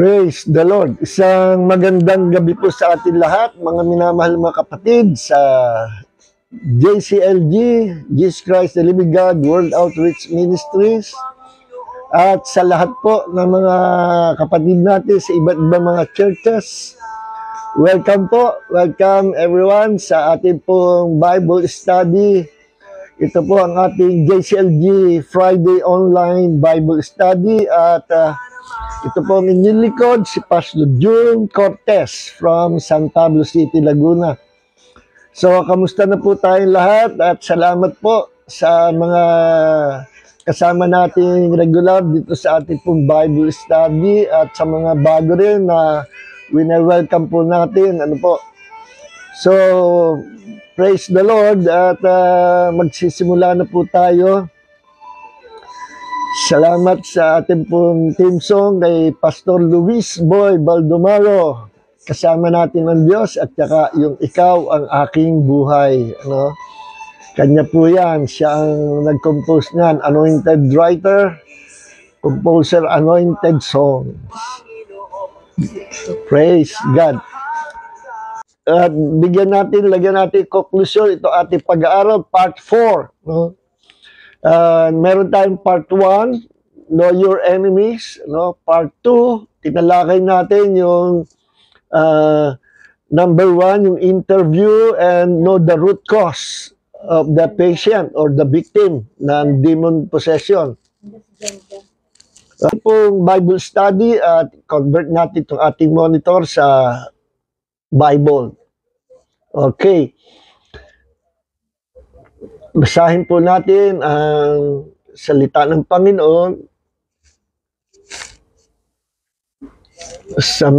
Praise the Lord. Isang magandang gabi po sa atin lahat, mga minamahal mga kapatid sa JCLG, Jesus Christ the Living God, World Outreach Ministries, at sa lahat po ng mga kapatid natin sa iba't ibang mga churches. Welcome po, welcome everyone sa ating pong Bible study. Ito po ang ating JCLG Friday Online Bible Study at ito po ang inyong likod, si Pastor June Cortez from San Pablo City, Laguna. So, kamusta na po tayong lahat at salamat po sa mga kasama nating regular dito sa ating pong Bible study at sa mga bago rin na wina-welcome po natin. Ano po? So, praise the Lord at magsisimula na po tayo. Salamat sa ating pong team song kay Pastor Luis Boy Baldomaro. Kasama natin ang Diyos at saka yung Ikaw ang Aking Buhay. Ano? Kanya po yan. Siya ang nag-compose niyan. Anointed writer, composer, anointed songs. Praise God. At lagyan natin conclusion. Ito ating pag-aaral, part 4. No? Meron tayong part 1, Know Your Enemies. No? Part 2, tinalakay natin yung number 1, yung interview and know the root cause of the patient or the victim ng demon possession. Ito pong Bible study at convert natin itong ating monitor sa Bible. Okay. Basahin po natin ang salita ng Panginoon sa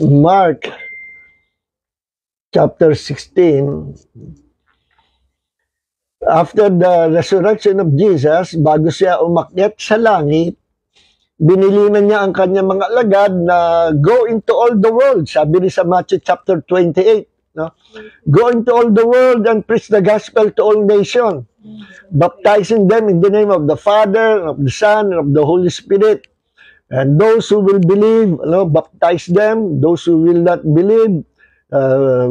Mark chapter 16. After the resurrection of Jesus, bago siya umakyat sa langit, binilinan niya ang kanyang mga alagad na go into all the world. Sabi rin sa Matthew chapter 28. No? Go into all the world and preach the gospel to all nations, baptizing them in the name of the Father, of the Son, and of the Holy Spirit. And those who will believe, baptize them. Those who will not believe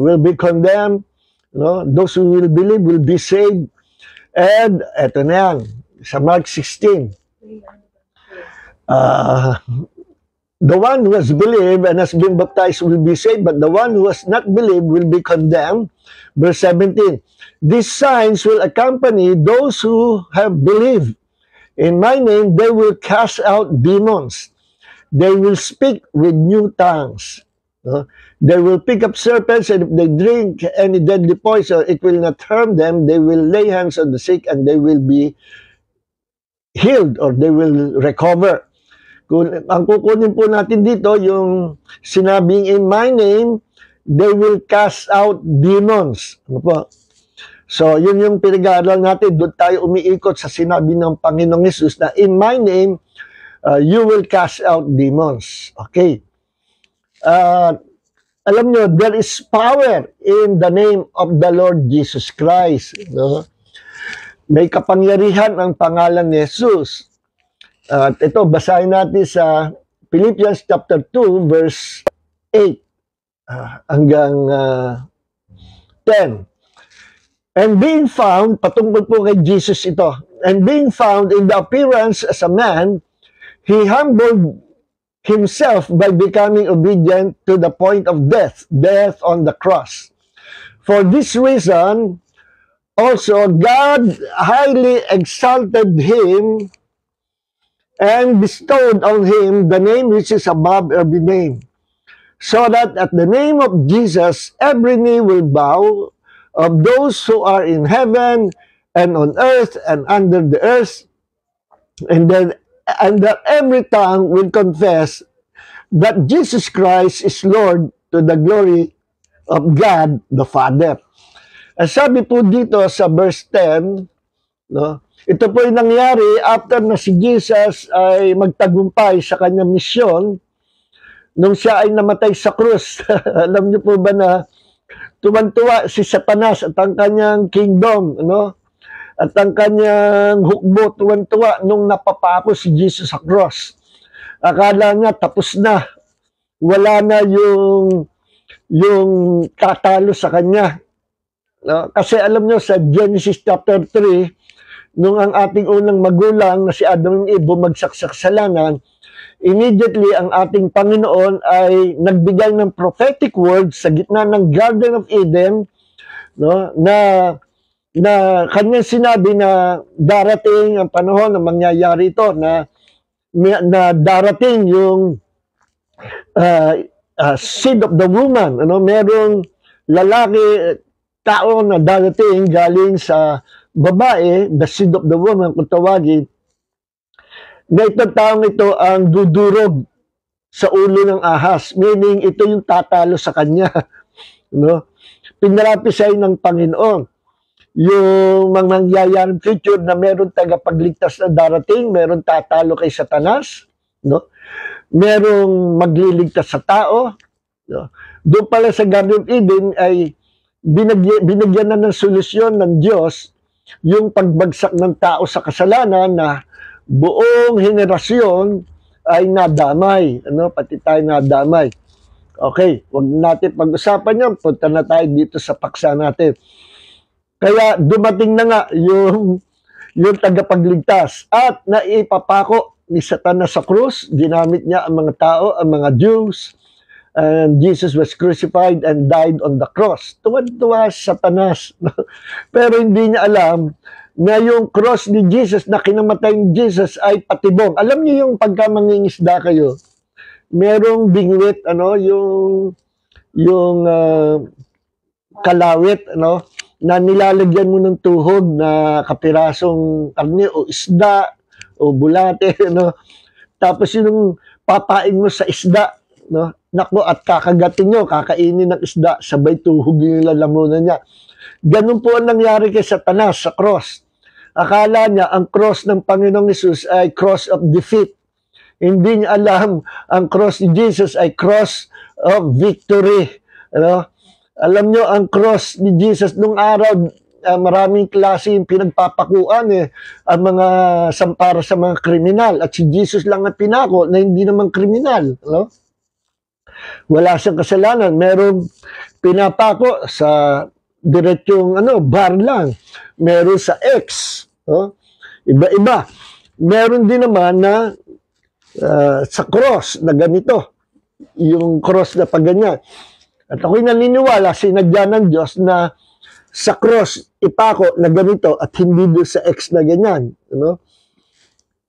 will be condemned. Those who will believe will be saved. And eto na yan, sa Mark 16. The one who has believed and has been baptized will be saved, but the one who has not believed will be condemned. Verse 17, these signs will accompany those who have believed. In my name, they will cast out demons. They will speak with new tongues. They will pick up serpents, and if they drink any deadly poison, it will not harm them. They will lay hands on the sick, and they will be healed, or they will recover. Ang kukunin po natin dito, yung sinabing in my name, they will cast out demons. Ano po? So, yun yung pinag-aaral natin. Doon tayo umiikot sa sinabi ng Panginoong Hesus na in my name, you will cast out demons. Okay. Alam nyo, there is power in the name of the Lord Jesus Christ. No? May kapangyarihan ang pangalan ni Jesus. At ito, basahin natin sa Philippians chapter 2, verse 8 hanggang 10. And being found, patungkol po kay Jesus ito, and being found in the appearance as a man, he humbled himself by becoming obedient to the point of death on the cross. For this reason, also God highly exalted him and bestowed on him the name which is above every name, so that at the name of Jesus every knee will bow, of those who are in heaven and on earth and under the earth, and that every tongue will confess that Jesus Christ is Lord, to the glory of God the Father. Sabi po dito sa verse 10, no? Ito po yung nangyari after na si Jesus ay magtagumpay sa kanyang misyon nung siya ay namatay sa krus. Alam niyo po ba na tuwan-tuwa si Satanas at ang kanyang kingdom, at ang kanyang hukbo, tuwan-tuwa nung napapako si Jesus sa cross. Akala niya tapos na wala na yung tatalo sa kanya. No? Kasi alam nyo, sa Genesis chapter 3, nung ang ating unang magulang na si Adam and Eve bumagsak sa kasalanan, immediately ang ating Panginoon ay nagbigay ng prophetic words sa gitna ng Garden of Eden, no, na kanyang sinabi na darating ang panahon na mangyayari ito, na darating yung seed of the woman, ano, merong lalaki, tao na darating galing sa babae, the seed of the woman kung tawagin, na itong taong ito ang dudurog sa ulo ng ahas, meaning ito yung tatalo sa kanya. No? Pinarapisay ng Panginoon yung mga nangyayaring future na meron tagapagligtas na darating, meron tatalo kay Satanas, no? Merong magliligtas sa tao. No? Doon pala sa Garden of Eden ay binigyan na ng solusyon ng Diyos yung pagbagsak ng tao sa kasalanan na buong henerasyon ay nadamay. Ano? Pati tayo nadamay. Okay, huwag natin pag-usapan yan. Punta na tayo dito sa paksa natin. Kaya dumating na nga yung tagapagligtas at naipapako ni Satanas sa krus. Ginamit niya ang mga tao, ang mga Jews. And Jesus was crucified and died on the cross. Tuwan-tuwa Satanas. Pero hindi niya alam na yung cross ni Jesus, na kinamatay ni Jesus ay patibong. Alam niyo yung pagka mangingisda kayo, merong bingwit, ano, yung kalawit, ano, na nilalagyan mo ng tuhog na kapirasong karne o isda o bulate, no? Tapos yung papain mo sa isda, no? Nako, at kakagatin nyo, kakainin ng isda, sabay tuhog yung lalamunan niya. Ganun po ang nangyari kay Satanas sa cross. Akala niya ang cross ng Panginoong Hesus ay cross of defeat. Hindi niya alam ang cross ni Jesus ay cross of victory. Ano? Alam nyo, ang cross ni Jesus nung araw, maraming klase yung pinagpapakuan ang mga para sa mga kriminal. At si Jesus lang ang pinako na hindi naman kriminal. No? Wala siyang kasalanan. Merong pinapako sa diretsong bar lang. Meron sa X. No? Iba-iba. Meron din naman na sa cross na ganito. Yung cross na paganyan. At ako'y naniniwala, sinadya ng Diyos na sa cross ipako na ganito at hindi doon sa X na ganyan. Ano?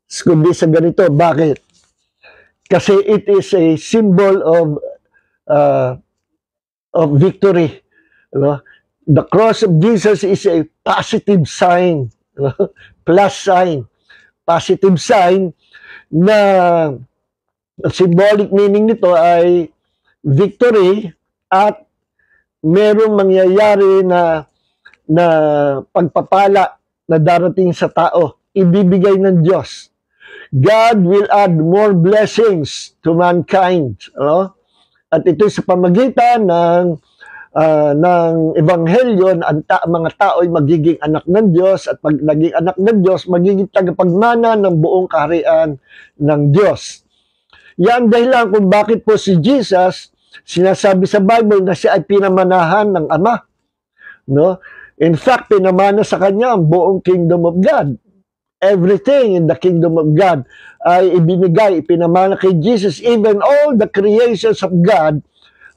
Kundi sa ganito. Bakit? Kasi it is a symbol of victory. Ano? The cross of Jesus is a positive sign. Ano? Plus sign. Positive sign na symbolic meaning nito ay victory at merong mangyayari na pagpapala na darating sa tao, ibibigay ng Diyos. God will add more blessings to mankind. No? At ito sa pamagitan ng ebanghelyo, ang mga tao ay magiging anak ng Diyos, at pag naging anak ng Diyos, magiging tagapagmana ng buong kaharian ng Diyos. Yan dahilan kung bakit po si Jesus, sinasabi sa Bible na siya ay pinamanahan ng Ama. No? In fact, pinamana sa kanya ang buong kingdom of God. Everything in the kingdom of God ay ibinigay, pinamana kay Jesus. Even all the creations of God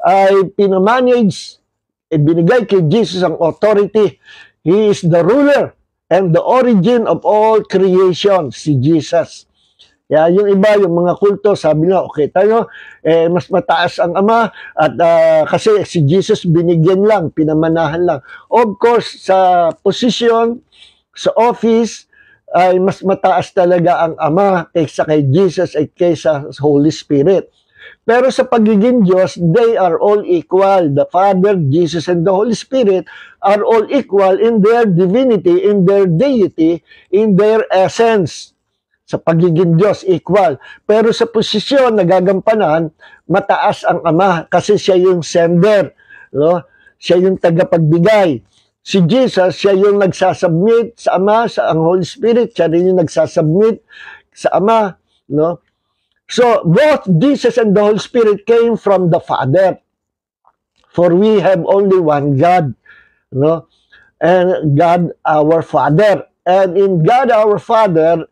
ay pinamanage, ibinigay kay Jesus ang authority. He is the ruler and the origin of all creation, si Jesus. Kaya yung iba, yung mga kulto, sabi na, okay tayo, mas mataas ang Ama, at kasi si Jesus binigyan lang, pinamanahan lang. Of course, sa position, sa office, ay mas mataas talaga ang Ama kaysa kay Jesus ay kaysa sa Holy Spirit. Pero sa pagiging Diyos, they are all equal. The Father, Jesus, and the Holy Spirit are all equal in their divinity, in their deity, in their essence. Sa pagiging Diyos, equal. Pero sa posisyon na gagampanan, mataas ang Ama kasi siya yung sender. No? Siya yung tagapagbigay. Si Jesus, siya yung nagsasubmit sa Ama, sa ang Holy Spirit, siya rin yung nagsasubmit sa Ama. No? So, both Jesus and the Holy Spirit came from the Father. For we have only one God, no? And God our Father. And in God our Father,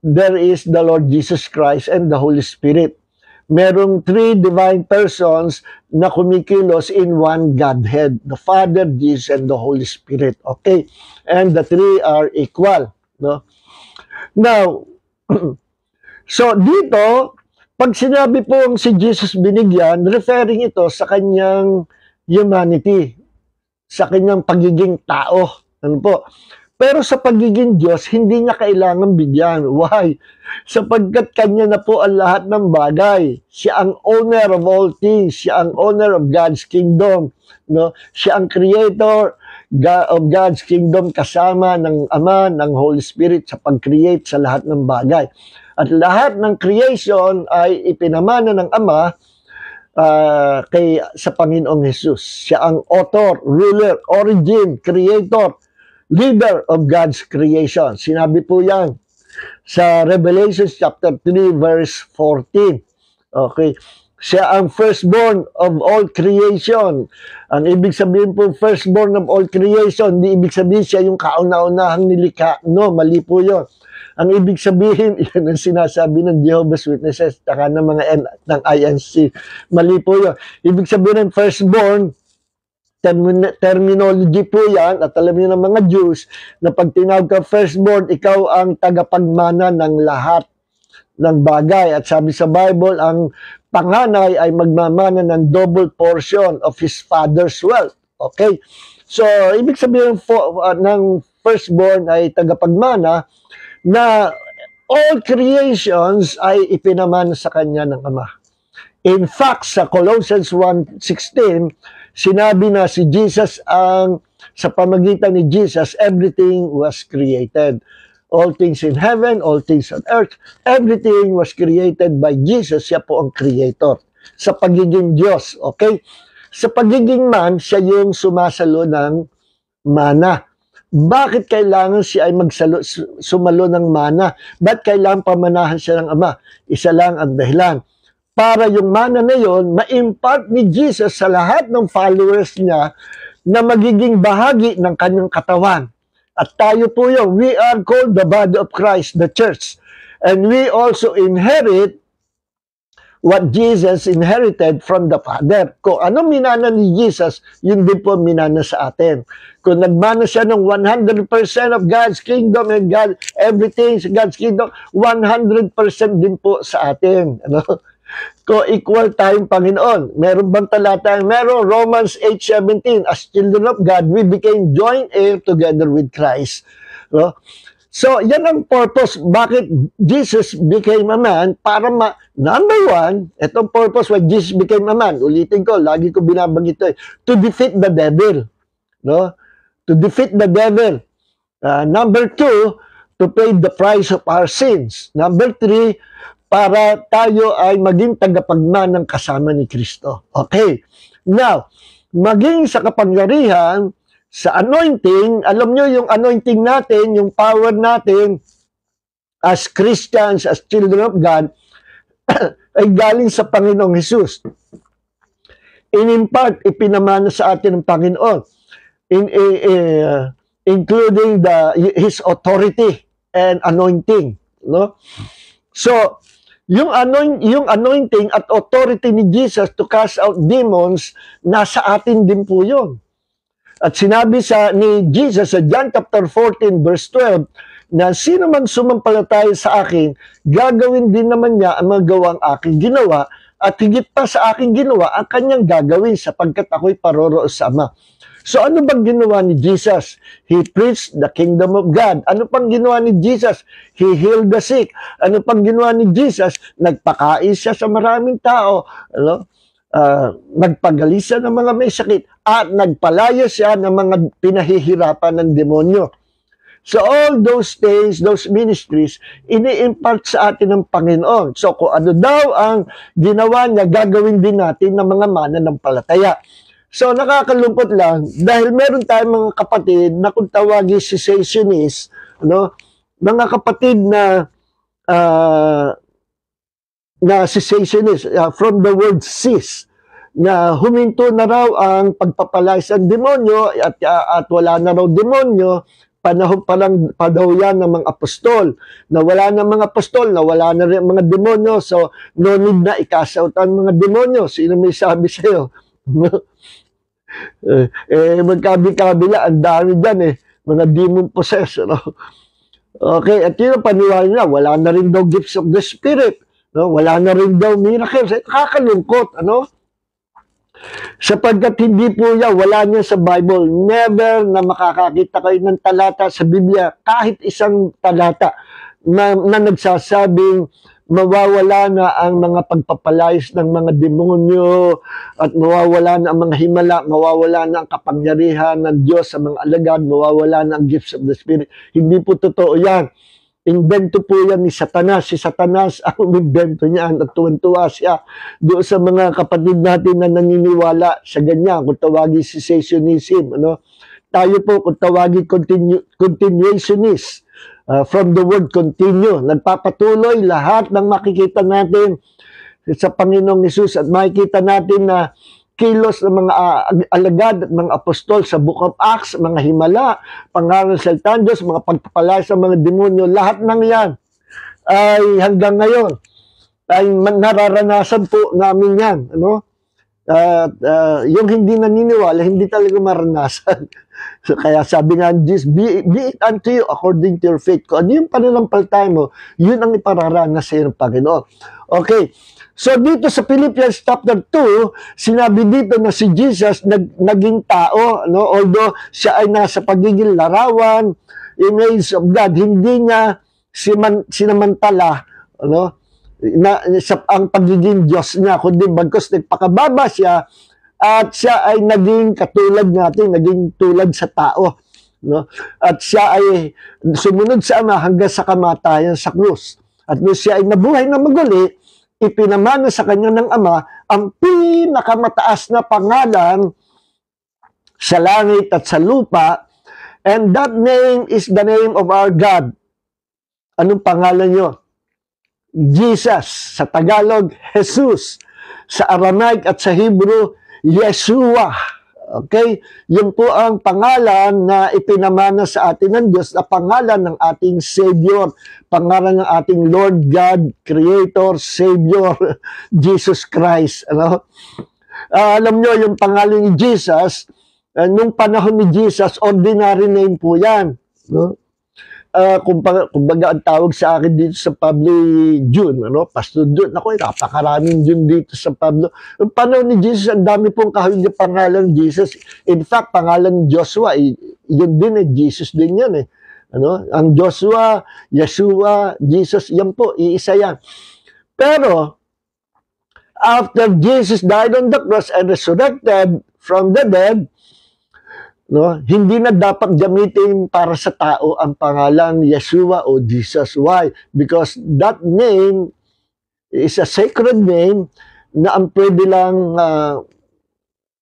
there is the Lord Jesus Christ and the Holy Spirit. Merong three divine persons na kumikilos in one Godhead, the Father, Jesus, and the Holy Spirit. Okay? And the three are equal. No? Now, so dito, pag sinabi pong si Jesus binigyan, referring ito sa kanyang humanity, sa kanyang pagiging tao. Ano po? Pero sa pagiging Diyos, hindi niya kailangan bigyan. Why? Sapagkat kanya na po ang lahat ng bagay. Siya ang owner of all things. Siya ang owner of God's kingdom. No? Siya ang creator of God's kingdom kasama ng Ama, ng Holy Spirit sa pag-create sa lahat ng bagay. At lahat ng creation ay ipinamana ng Ama sa Panginoong Jesus. Siya ang author, ruler, origin, creator, leader of God's creation. Sinabi po yan sa Revelation chapter 3 verse 14. Okay. Siya ang firstborn of all creation. Ang ibig sabihin po firstborn of all creation, di ibig sabihin siya yung kauna-unahang nilikha. No, mali po yun. Ang ibig sabihin, yan ang sinasabi ng Jehovah's Witnesses taka ng mga ng INC. Mali po yun. Ibig sabihin ng firstborn, terminology po yan, at alam niyo ng mga Jews, na pag tinawag ka firstborn, ikaw ang tagapagmana ng lahat ng bagay. At sabi sa Bible, ang panganay ay magmamana ng double portion of his father's wealth. Okay? So, ibig sabihin ng firstborn ay tagapagmana na all creations ay ipinamana sa kanya ng Ama. In fact, sa Colossians 1:16, sinabi na si Jesus sa pamagitan ni Jesus, everything was created. All things in heaven, all things on earth, everything was created by Jesus. Siya po ang creator. Sa pagiging Diyos, okay? Sa pagiging man, siya yung sumasalo ng mana. Bakit kailangan siya ay sumalo ng mana? Ba't kailangan pamanahan siya ng Ama? Isa lang ang dahilan. Para yung mana na yon ma-impart ni Jesus sa lahat ng followers niya na magiging bahagi ng kanyang katawan. At tayo po yun, we are called the body of Christ, the church. And we also inherit what Jesus inherited from the Father. Kung ano minana ni Jesus, yun din po minana sa atin. Kung nagmana siya ng 100% of God's kingdom and God, everything sa God's kingdom, 100% din po sa atin. Ano? Co-equal tayong Panginoon. Meron bang talata? Meron, Romans 8:17. As children of God, we became joint heir together with Christ. No? So, yan ang purpose. Bakit Jesus became a man? Para number one, itong purpose why Jesus became a man. Ulitin ko, lagi ko binabanggit ito. To defeat the devil. No? To defeat the devil. Number two, to pay the price of our sins. Number three, para tayo ay maging tagapagmana ng kasama ni Kristo. Okay. Now, maging sa kapangyarihan, sa anointing, alam nyo yung anointing natin, yung power natin as Christians, as children of God, ay galing sa Panginoong Jesus. In part, ipinamana sa atin ng Panginoon, including His authority and anointing. No? So, yung anointing at authority ni Jesus to cast out demons, nasa atin din po yun. At sinabi ni Jesus sa John chapter 14 verse 12, na sino man sumampalataya sa akin, gagawin din naman niya ang mga gawang aking ginawa, at higit pa sa aking ginawa ang kanyang gagawin sapagkat ako'y paroroon sa Ama. So ano bang ginawa ni Jesus? He preached the kingdom of God. Ano pang ginawa ni Jesus? He healed the sick. Ano pang ginawa ni Jesus? Nagpakain siya sa maraming tao. Ano? Nagpagaling siya ng mga may sakit. At nagpalaya siya ng mga pinahihirapan ng demonyo. So all those things, those ministries, ini-impart sa atin ng Panginoon. So kung ano daw ang ginawa niya, gagawin din natin ng mga mananampalataya. So, nakakalungkot lang, dahil meron tayong mga kapatid na kung tawagin cessationist, ano, mga kapatid na na cessationist, from the word cease, na huminto na raw ang pagpapalayas ng demonyo at wala na raw demonyo, panahon pa lang pa daw yan ng mga apostol. Na wala na mga apostol, na wala na rin mga demonyo, so no need na i-cast out ang mga demonyo. Sino may sabi sa'yo? Magkabi-kabila, ang dami dyan mga demon possessed, no? Okay, at yun ang paniwala na, wala na rin daw gifts of the Spirit, no? Wala na rin daw miracles. Kakalungkot, ano? Sapagkat hindi po yan, wala niya sa Bible. Never na makakakita kayo ng talata sa Biblia, kahit isang talata na nagsasabing mawawala na ang mga pagpapalayas ng mga demonyo at mawawala na ang mga himala, mawawala na ang kapangyarihan ng Diyos sa mga alagad, mawawala na ang gifts of the Spirit. Hindi po totoo yan. Invento po yan ni Satanas. Si Satanas ang umimbento niyan at tuwan-tuwa siya doon sa mga kapatid natin na naniniwala sa ganyan, kung tawagin cessationism. Ano? Tayo po kung tawagin continuationist, from the word continue. Nagpapatuloy lahat ng makikita natin sa Panginoong Hesus at makikita natin na kilos ng mga alagad at mga apostol sa Book of Acts, mga himala, pangalan sa salita ng Diyos, mga pagpapalaya sa mga demonyo, lahat ng yan ay hanggang ngayon ay nararanasan po namin yan. Ano? Yung hindi naniniwala, hindi talaga maranasan. So, kaya sabi nga, Jesus, be it unto you according to your faith. Kung ano yung pananampalataya mo, yun ang ipararanas sa iyo ng Panginoon. Okay. So dito sa Philippians chapter 2, sinabi dito na si Jesus naging tao, no? Although siya ay nasa pagiging larawan, image of God, hindi niya sinamantala, ano? Ang pagiging Diyos niya, kundi bagkus nagpakababa siya at siya ay naging katulad natin, naging tulad sa tao, no? At siya ay sumunod sa Ama hanggang sa kamatayan sa krus. At nung siya ay nabuhay na maguli, ipinamana sa kanya ng Ama ang pinakamataas na pangalan sa langit at sa lupa, and that name is the name of our God. Anong pangalan nyo? Jesus. Sa Tagalog, Jesus. Sa Aramaic at sa Hebrew, Yeshua. Okay? Yun po ang pangalan na ipinamana sa atin ng Diyos, na pangalan ng ating Savior, pangalan ng ating Lord God, Creator, Savior, Jesus Christ. Ano? Alam nyo, yung pangalan ni Jesus, nung panahon ni Jesus, ordinary name po yan. No? Kumbaga ang tawag sa akin dito sa Pablo June, ano? Pastor June. Ako, napakaraming June dito sa Pablo. Yung panahon ni Jesus, ang dami pong kahawig na pangalan ni Jesus. In fact, pangalan Joshua, yun din Jesus din yan Ano? Ang Joshua, Yeshua, Jesus, yan po, iisa yan. Pero, after Jesus died on the cross and resurrected from the dead, no, hindi na dapat gamitin para sa tao ang pangalan Yeshua o Jesus. Why? Because that name is a sacred name na ang pwede lang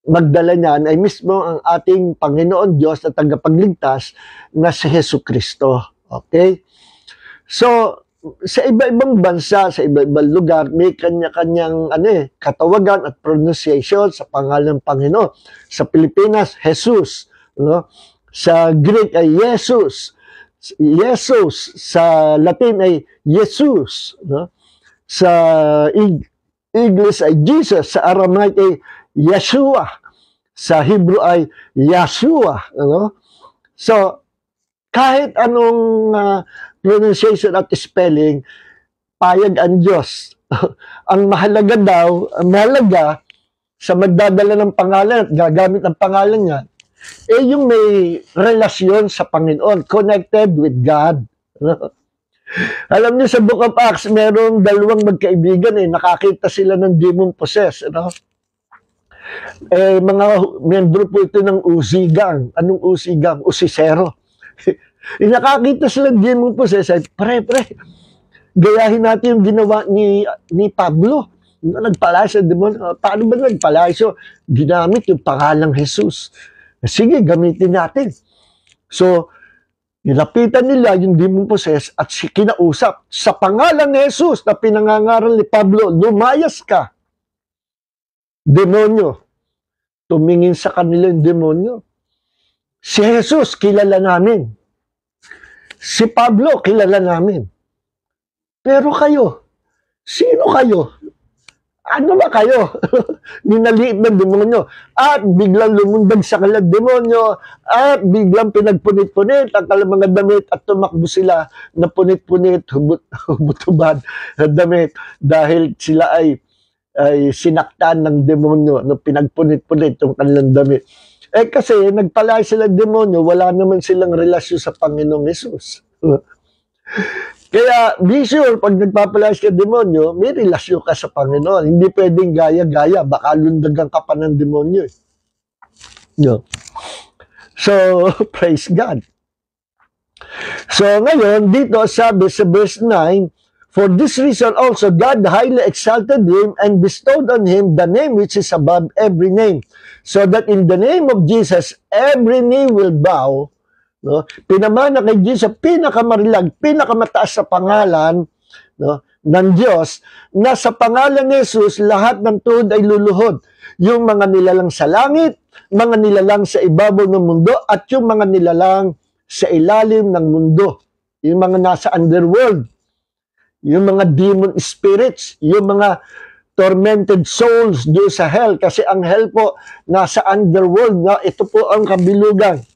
magdala niyan ay mismo ang ating Panginoon Diyos na tagapagligtas na si Jesucristo. Okay? So, sa iba-ibang bansa, sa iba-ibang lugar, may kanya-kanyang katawagan at pronunciation sa pangalan ng Panginoon. Sa Pilipinas, Jesus. No? Sa Greek ay Jesus. Jesus. Sa Latin ay Jesus. No? Sa English ay Jesus. Sa Aramaic ay Yeshua. Sa Hebrew ay Yeshua. No? So, kahit anong pronunciation at spelling, payag ang Diyos. Ang mahalaga daw, sa magdadala ng pangalan at gagamit ng pangalan niya, yung may relasyon sa Panginoon, connected with God. Alam niyo sa Book of Acts, merong dalawang magkaibigan nakakita sila ng demon possessed. Mga membro po ito ng Uzigang. Anong Uzigang? Usisero. Nakakita sila ng demon possessed. Pre, gayahin natin yung ginawa ni Pablo. Nagpalay sa demon. Paano ba nagpalay? So, ginamit yung pangalang Jesus. Sige, gamitin natin. So, Nilapitan nila yung demon possessed at kinausap. Sa pangalan ni Jesus na pinangangaral ni Pablo, lumayas ka. Demonyo. Tumingin sa kanila yung demonyo. Si Jesus, kilala namin. Si Pablo, kilala namin. Pero kayo, sino kayo? Ano ba kayo? Ninaliit ng demonyo. At biglang lumundag sa kalang demonyo. At biglang pinagpunit-punit ang kalang mga damit at tumakbo sila na punit-punit, hubot-hubad na damit dahil sila ay sinaktan ng demonyo no pinagpunit-punit yung kanilang damit. Kasi nagpalaya sila demonyo, wala naman silang relasyon sa Panginoong Hesus. Kaya, be sure, pag nagpapalayas ka demonyo, may relasyon ka sa Panginoon. Hindi pwedeng gaya-gaya, baka lundagan ka pa ng demonyo. No. So, praise God. So, ngayon, dito sabi sa verse 9, for this reason also, God highly exalted him and bestowed on him the name which is above every name, so that in the name of Jesus, every knee will bow. No? Pinamana kay Jesus, pinakamarilag, pinakamataas sa pangalan, no, ng Diyos, na sa pangalan ni Jesus, lahat ng tuhod ay luluhod. Yung mga nilalang sa langit, mga nilalang sa ibabaw ng mundo, at yung mga nilalang sa ilalim ng mundo. Yung mga nasa underworld, yung mga demon spirits, yung mga tormented souls doon sa hell. Kasi ang hell po, nasa underworld. No? Ito po ang kabilugan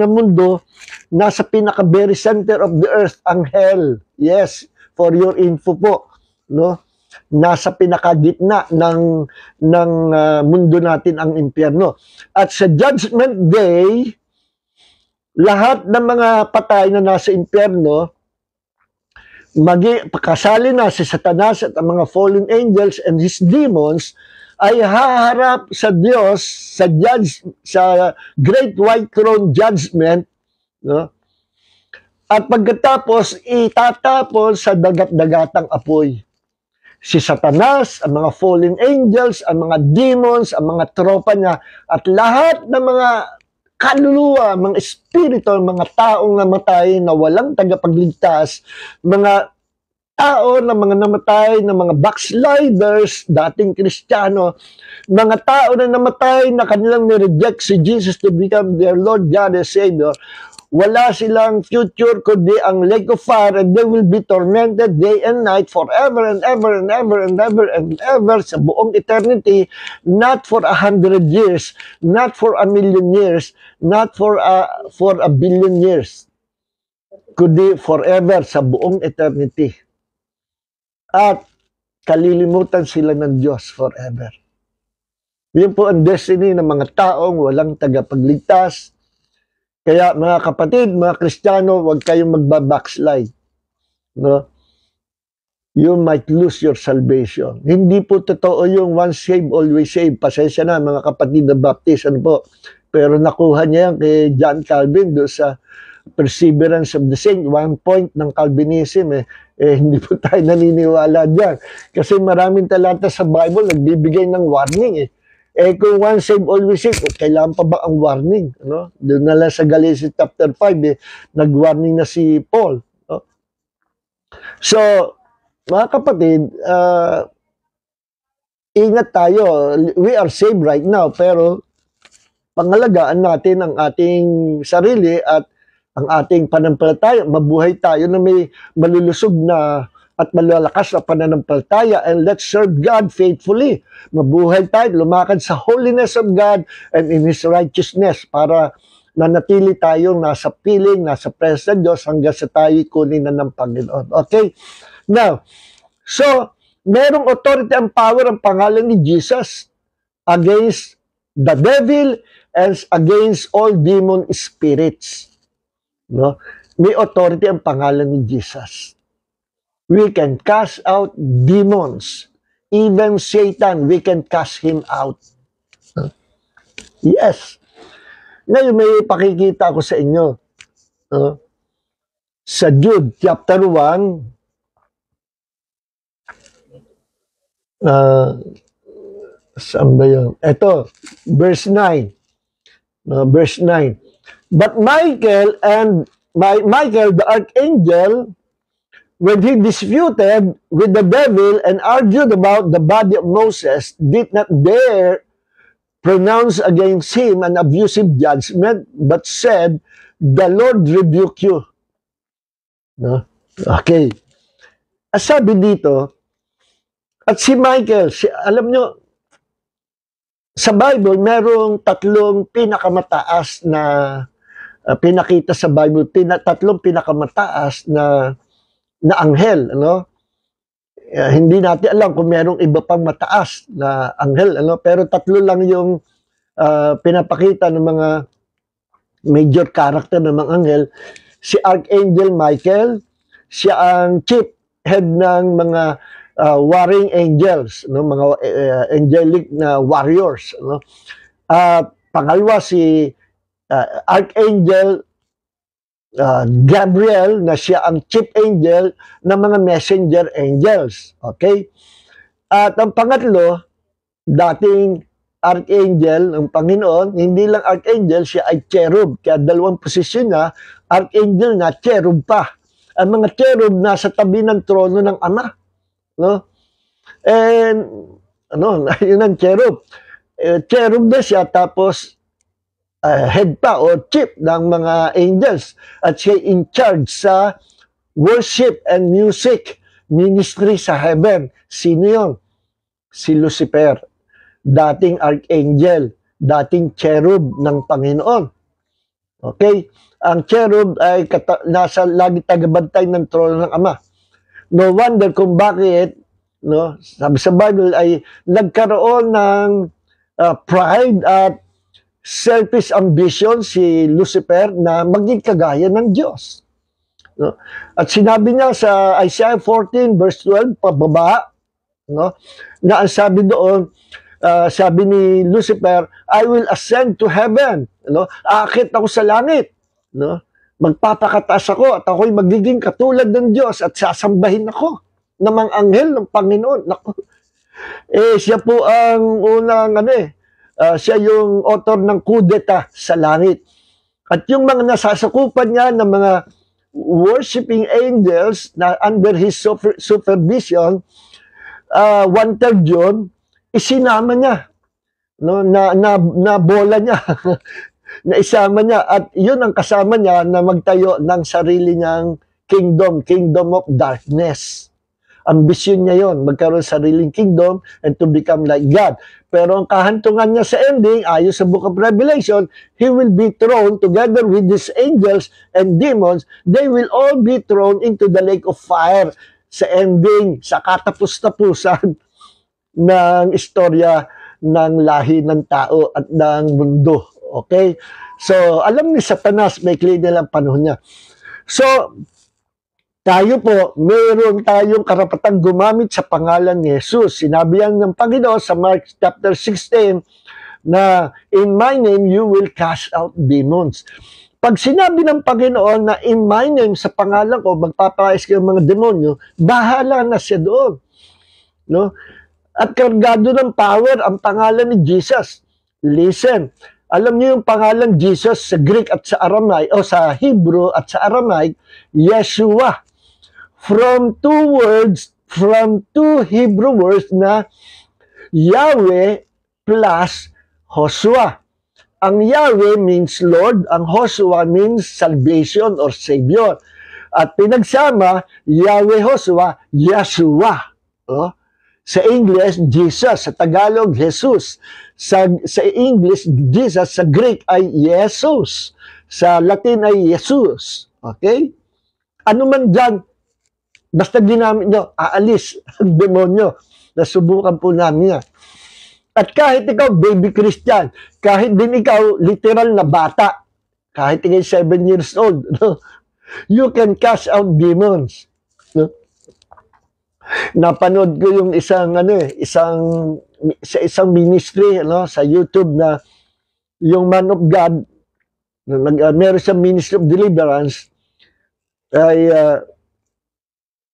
ng mundo, nasa pinaka-very center of the earth, ang hell. Yes, for your info po. No? Nasa pinakagitna ng mundo natin ang impyerno. At sa Judgment Day, lahat ng mga patay na nasa impyerno, kasali na si Satanas at ang mga fallen angels and his demons, ay haharap sa Diyos sa Great White Throne Judgment, no? At pagkatapos itatapon sa dagat-dagatang apoy si Satanas, ang mga fallen angels, ang mga demons, ang mga tropa niya, at lahat ng mga kaluluwa, mga espiritu, mga taong namatay na walang tagapagligtas, mga tao na mga namatay na mga backsliders, dating Kristiyano, mga tao na namatay na kanilang nireject si Jesus to become their Lord God and Savior, wala silang future kundi ang lake of fire, and they will be tormented day and night forever and ever and ever and ever and ever sa buong eternity, not for 100 years, not for 1,000,000 years, not for a billion years, kundi forever sa buong eternity. At kalilimutan sila ng Diyos forever. Yun po ang destiny ng mga taong walang tagapagligtas. Kaya mga kapatid, mga Kristiyano, huwag kayong magbabackslide. No? You might lose your salvation. Hindi po totoo yung once saved, always saved. Pasensya na mga kapatid na Baptist, ano po. Pero nakuha niya yan kay John Calvin doon sa Perseverance of the Saint, one point ng Calvinism. Hindi po tayo naniniwala dyan. Kasi maraming talata sa Bible nagbibigay ng warning. Kung once saved, always saved, kailangan pa ba ang warning? Ano? Doon na lang sa Galatians chapter 5, nag-warning na si Paul. No? So, mga kapatid, ingat tayo. We are saved right now, pero pangalagaan natin ang ating sarili at ang ating pananampalataya. Mabuhay tayo na may malulusog na at malalakas na pananampalataya, and let's serve God faithfully. Mabuhay tayo, lumakad sa holiness of God and in His righteousness para nanatili tayong nasa piling, nasa presence ng Diyos hanggang sa tayo kunin na ng Panginoon. Okay? Now, so, merong authority and power ang pangalan ni Jesus against the devil and against all demon spirits. No? May authority ang pangalan ni Jesus. We can cast out demons. Even Satan, we can cast him out. Yes. Ngayon may pakikita ko sa inyo. Sa Jude chapter 1, saan ba yun? Ito, verse 9. Verse 9. But Michael the archangel, when he disputed with the devil and argued about the body of Moses, did not dare pronounce against him an abusive judgment, but said, "The Lord rebuke you." No? Okay. Sabi dito, at si Michael, alam nyo, sa Bible, merong tatlong pinakamataas na pinakita sa Bible, tatlong pinakamataas na anghel, ano? Hindi natin alam kung merong iba pang mataas na anghel, ano? Pero tatlo lang yung pinapakita ng mga major character ng mga anghel. Si Archangel Michael, siya ang chief head ng mga warring angels, no? Mga angelic na warriors, no? Pangalawa si Archangel Gabriel, na siya ang chief angel ng mga messenger angels. Okay? At ang pangatlo, dating archangel ng Panginoon, hindi lang archangel, siya ay cherub. Kaya dalawang posisyon na, archangel na cherub pa. Ang mga cherub nasa tabi ng trono ng Ama. No? And, yun ang cherub. Cherub na siya, tapos head pa o chief ng mga angels, at siya in charge sa worship and music ministry sa heaven. Sino yun? Si Lucifer, dating archangel, dating cherub ng Panginoon. Okay? Ang cherub ay nasa lagi tagabantay ng trono ng Ama. No wonder kung bakit, no, sabi sa Bible ay nagkaroon ng pride at selfish ambition si Lucifer na maging kagaya ng Diyos. No? At sinabi niya sa Isaiah 14 verse 12 pababa, no, na ang sabi doon, sabi ni Lucifer, "I will ascend to heaven." No? Aakit ako sa langit. No? Magpapakataas ako at ako'y magiging katulad ng Diyos at sasambahin ako ng mga anghel ng Panginoon. Naku. Siya po ang unang siya yung author ng kudeta sa langit. At yung mga nasasakupan niya ng mga worshiping angels na under his supervision, 1/3 yun, isinama niya. No, na bola niya. Na isama niya. At yun ang kasama niya na magtayo ng sarili niyang kingdom of darkness. Ambisyon niya yon, magkaroon sariling kingdom and to become like God. Pero ang kahantungan niya sa ending, ayon sa Book of Revelation, he will be thrown together with his angels and demons. They will all be thrown into the lake of fire sa ending, sa katapus-tapusan ng istorya ng lahi ng tao at ng mundo. Okay? So, alam ni Satanas, may nilang panahon niya. So, tayo po, meron tayong karapatang gumamit sa pangalan ni Jesus. Sinabi yan ng Panginoon sa Mark chapter 16 na, "In my name you will cast out demons." Pag sinabi ng Panginoon na in my name, sa pangalan ko, magpapayas kayo mga demonyo, bahala na siya doon. No? At kargado ng power ang pangalan ni Jesus. Listen, alam niyo yung pangalan Jesus sa Greek at sa Aramaic, o sa Hebrew at sa Aramaic, Yeshua. From two Hebrew words na Yahweh plus Joshua. Ang Yahweh means Lord, ang Joshua means salvation or Savior. At pinagsama, Yahweh Joshua, Yeshua. Oh? Sa English, Jesus. Sa Tagalog, Jesus. Sa English, Jesus. Sa Greek ay Jesus. Sa Latin ay Jesus. Okay? Ano man dyan, basta ginamit nyo, aalis ang demonyo. Nasubukan po namin yan. At kahit ikaw, baby Christian, kahit din ikaw, literal na bata, kahit ikaw 7 years old, no? You can cast out demons. No? Napanood ko yung isang ministry, no, sa YouTube na yung man of God, meron siyang ministry of deliverance, ay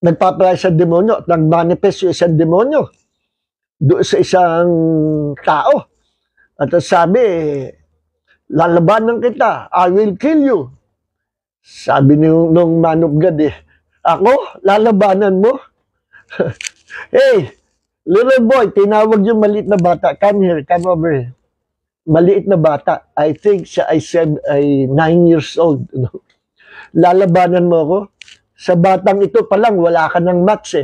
nagpapalay sa demonyo at nag-manifest yung isang demonyo doon sa isang tao. At sabi, lalabanan kita, I will kill you. Sabi nung man of God ako, lalabanan mo? Hey, little boy, tinawag yung maliit na bata, come here, come over here. Maliit na bata, I think siya ay 9 years old. Lalabanan mo ako? Sa batang ito pa lang, wala ka ng match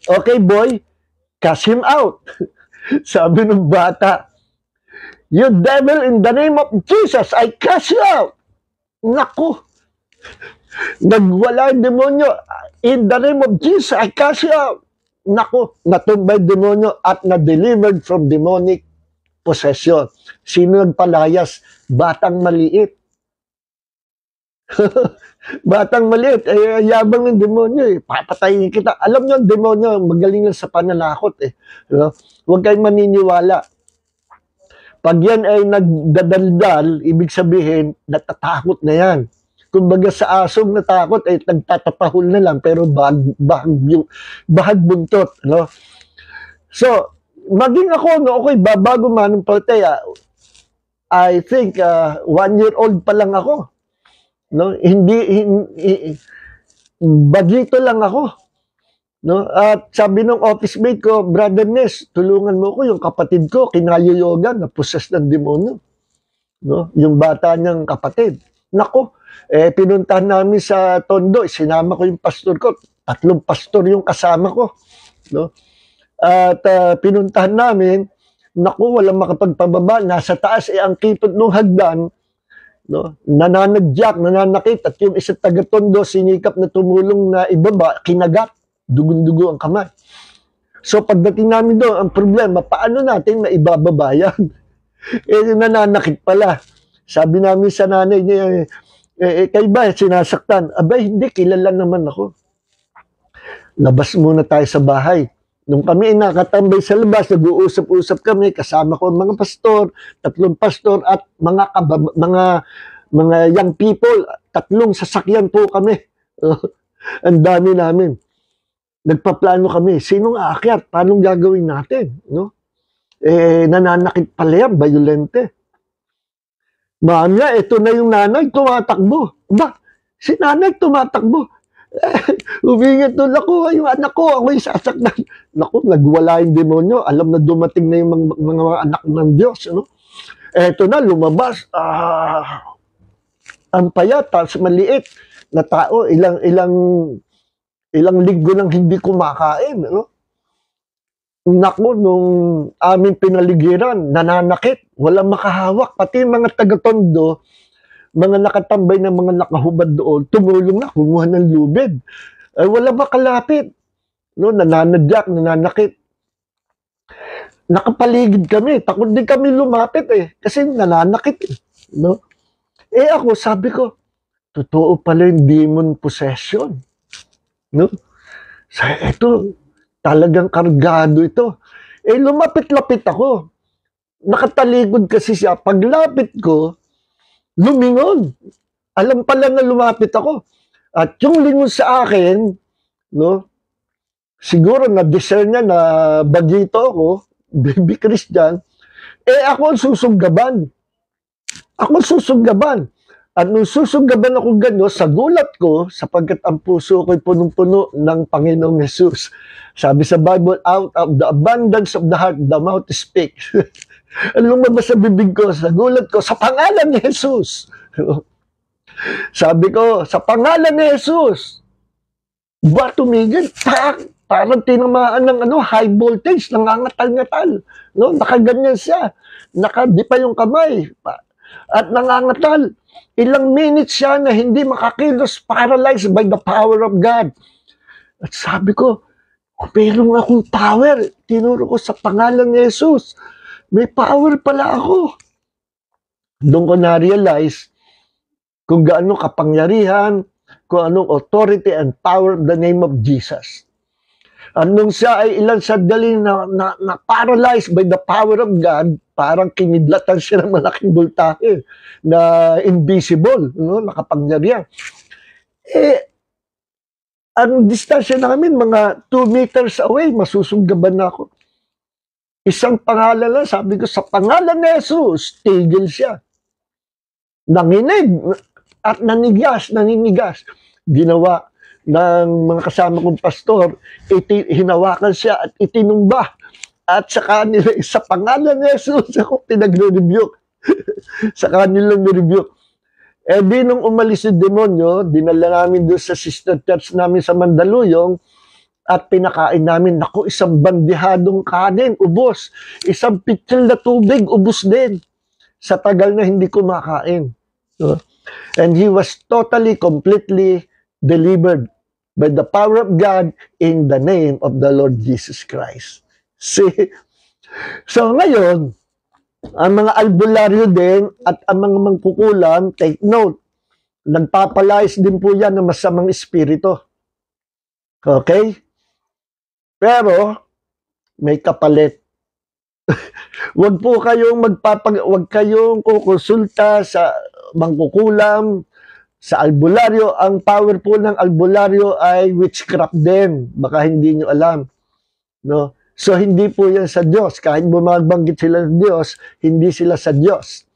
Okay boy, cast him out. Sabi ng bata, you devil, in the name of Jesus, I cast you out. Naku, nagwala yung demonyo. In the name of Jesus, I cast you out. Naku, natumbay demonyo at na-delivered from demonic possession. Sino nagpalayas? Batang maliit. Batang maliit, yabang ng demonyo papatayin kita. Alam niyo, ang demonyo, magaling lang sa pananakot Huwag kayong maniniwala. Pag yan ay nagdadaldal, ibig sabihin, natatakot na yan. Kumbaga sa asong natakot, nagtatapahol na lang, pero bahag buntot. So, maging ako, ako'y babago mananampalataya, I think, 1 year old pa lang ako. Bagito lang ako. At sabi ng office mate ko, Brother Nes, tulungan mo ko, yung kapatid ko, kinayoyogan, napusas ng demonyo. Yung bata niyang kapatid. Nako, pinuntahan namin sa Tondo, sinama ko yung pastor ko, 3 pastor yung kasama ko. At pinuntahan namin, naku, walang makapagpababa, nasa taas ang kipot ng hagdan, nananakit, at yung isa taga-Tondo, sinikap na tumulong na ibaba, kinagat, dugun-dugo ang kamay. So pagdating namin doon, ang problema, paano natin maibababa yan? Nananakit pala. Sabi namin sa nanay niya, kayo ba sinasaktan? Abay, hindi, kilala naman ako. Labas muna tayo sa bahay. Nung kami nakatambay sa labas, nag-uusap-usap kami, kasama ko mga pastor, 3 pastor at mga young people, 3 sasakyan po kami. Ang dami namin. Nagpaplano kami, sinong aakyat? Paano gagawin natin? Nananakit pala yan, violente. Mamaya, ito na yung nanay, tumatakbo. Ba, si nanay tumatakbo. Humingi to, naku, yung anak ko, ako yung sasaktan. Naku, nagwala yung demonyo. Alam na dumating na yung mga anak ng Diyos. Eto na, lumabas. Ang payat, tapos maliit na tao, ilang linggo nang hindi kumakain. Naku, nung aming pinaligiran, nananakit, walang makahawak. Pati mga taga-Tondo, mga nakatambay na mga nakahubad doon, tumulong na, kumuha ng lubid. Wala makalapit. Nananadyak, nananakit. Nakapaligid kami, takot din kami lumapit kasi nananakit. Ako, sabi ko, totoo pala yung demon possession. Ito, talagang kargado ito. Lumapit-lapit ako. Nakataligod kasi siya. Paglapit ko, lumingon. Alam pala na lumapit ako. At yung lingon sa akin, siguro na-discern niya na bagito ako, baby Christian, ako ang susunggaban. Ako ang susunggaban. At nung susunggaban ako gano'n, sa gulat ko, sapagkat ang puso ko'y punong-puno ng Panginoong Jesus. Sabi sa Bible, out of the abundance of the heart, the mouth speaks. Anong lumabas sa bibig ko, sa gulat ko, sa pangalan ni Jesus. Sabi ko, sa pangalan ni Jesus. Ba tumigil? Parang tinamaan ng high voltage, nangangatal-ngatal. Nakaganyan siya. Nakadi pa yung kamay. At nangangatal. Ilang minutes siya na hindi makakilos, paralyzed by the power of God. At sabi ko, meron akong power. Tinuro ko sa pangalan ni Jesus. May power pala ako. Doon ko na-realize kung gaano kapangyarihan, kung anong authority and power of the name of Jesus. At nung siya ay ilan sandali na paralyzed by the power of God, parang kinidlatan siya ng malaking bultahe na invisible, nakapangyarihan. Ang distansya namin, mga 2 meters away, masusunggaban na ako. Isang pangalan lang, sabi ko, sa pangalan ni Jesus, tigil siya. nanginig at naninigas. Ginawa ng mga kasama kong pastor, hinawakan siya at itinumba. At sa kanila, sa pangalan ni Jesus, ako pinagre-rebuke. Sa kanila ni-rebuke. Eh di nung umalis yung demonyo, dinala namin doon sa sister church namin sa Mandaluyong at pinakain namin. Naku, isang bandihadong kanin, ubos. Isang pitsil na tubig, ubos din. Sa tagal na hindi kumakain. No? And he was totally, completely delivered by the power of God in the name of the Lord Jesus Christ. See? So ngayon, ang mga albularyo din at ang mga mangkukulam, take note, nagpapalayas din po yan ng masamang espiritu. Okay? Pero, may kapalit. Huwag po kayong huwag kayong kukonsulta sa mangkukulam, sa albularyo. Ang power po ng albularyo ay witchcraft din. Baka hindi nyo alam. No? So, hindi po yan sa Diyos. Kahit bumabanggit sila ng Diyos, hindi sila sa Diyos.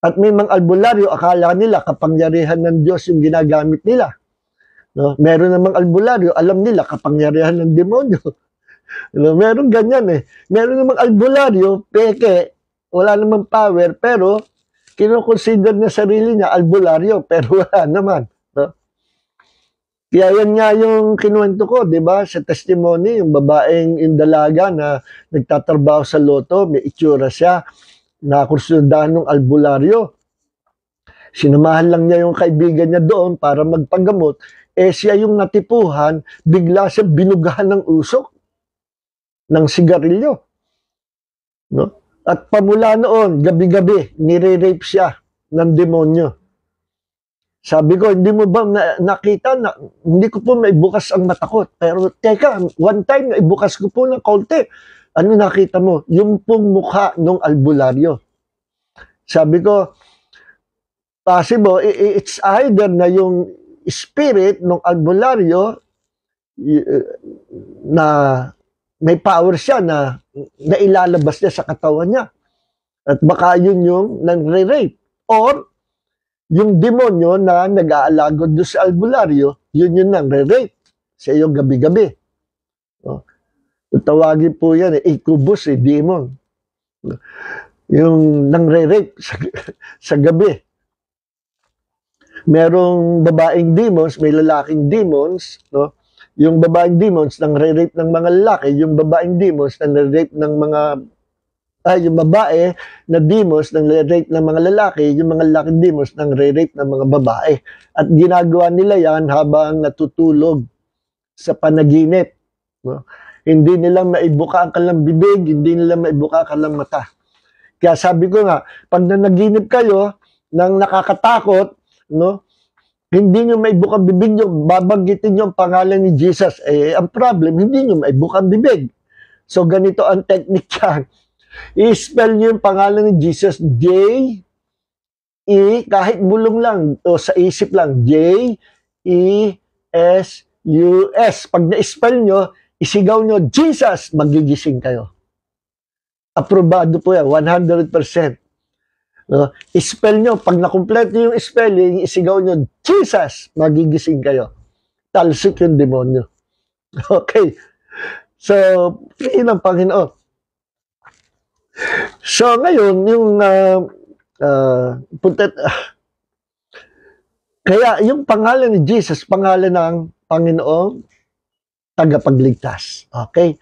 At may mga albularyo, akala nila kapangyarihan ng Diyos yung ginagamit nila. No? Meron namang albularyo, alam nila kapangyarihan ng demonyo. No? Meron ganyan eh. Meron namang albularyo, peke, wala namang power, pero kinoconsider niya sarili niya albularyo, pero wala naman. No? Kaya yan nga yung kinuwento ko, di ba? Sa testimony, yung babaeng indalaga na nagtatrabaho sa loto, may itsura siya, nakursundahan ng albularyo. Sinamahan lang niya yung kaibigan niya doon para magpagamot. Eh siya yung natipuhan, bigla siya binugahan ng usok, ng sigarilyo. No? At pamula noon, gabi-gabi, nire-rape siya ng demonyo. Sabi ko, hindi mo ba nakita na hindi ko po maibukas ang mata ko. Pero teka, one time naibukas ko po ng kaunti. Ano nakita mo? Yung pong mukha ng albularyo. Sabi ko, possible, it's either na yung spirit ng albularyo na may power siya na ilalabas niya sa katawan niya. At baka yun yung nang-rape. Or, yung demonyo na nag-aalagod doon sa albularyo, yun yung nang-rape sa iyong gabi-gabi. Oh. Tawagin po yan, incubus, demon. Yung nang-rape sa gabi. Merong babaeng demons, may lalaking demons, no? Yung babaeng demons nang-rape ng mga lalaki, yung babaeng demons nang-rape ng mga yung babae na demons nang rape ng mga lalaki, yung mga lalaking demons nang rape ng mga babae. At ginagawa nila yan habang natutulog sa panaginip. No? Hindi nila maibuka ang kanilang bibig, hindi nila maibuka ang kanilang mata. Kaya sabi ko nga, pag nanaginip kayo nang nakakatakot, no, hindi nyo maibuka ang bibig nyo, babanggitin nyo ang pangalan ni Jesus. Eh, ang problem, hindi nyo maibuka ang bibig. So, ganito ang technique yan. I-spell nyo yung pangalan ni Jesus, J-E, kahit bulong lang, o sa isip lang, J-E-S-U-S. Pag na-spell nyo, isigaw nyo, Jesus, magigising kayo. Aprobado po yan, 100%. No? I-spell nyo, pag nakumpleto yung spelling, isigaw nyo, Jesus, magigising kayo. Talsik yung demonyo. Okay. So, yun ang Panginoon. So, ngayon, yung kaya yung pangalan ni Jesus, pangalan ng Panginoong tagapagligtas. Okay?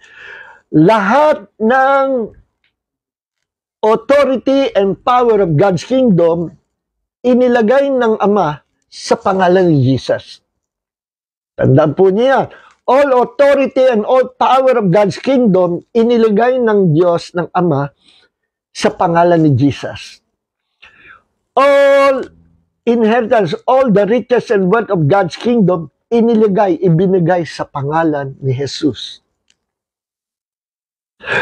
Lahat ng authority and power of God's kingdom, inilagay ng Ama sa pangalan ni Jesus. Tandaan po niya yan. All authority and all power of God's kingdom, inilagay ng Diyos, ng Ama, sa pangalan ni Jesus. All inheritance, all the riches and wealth of God's kingdom, ibinigay sa pangalan ni Jesus.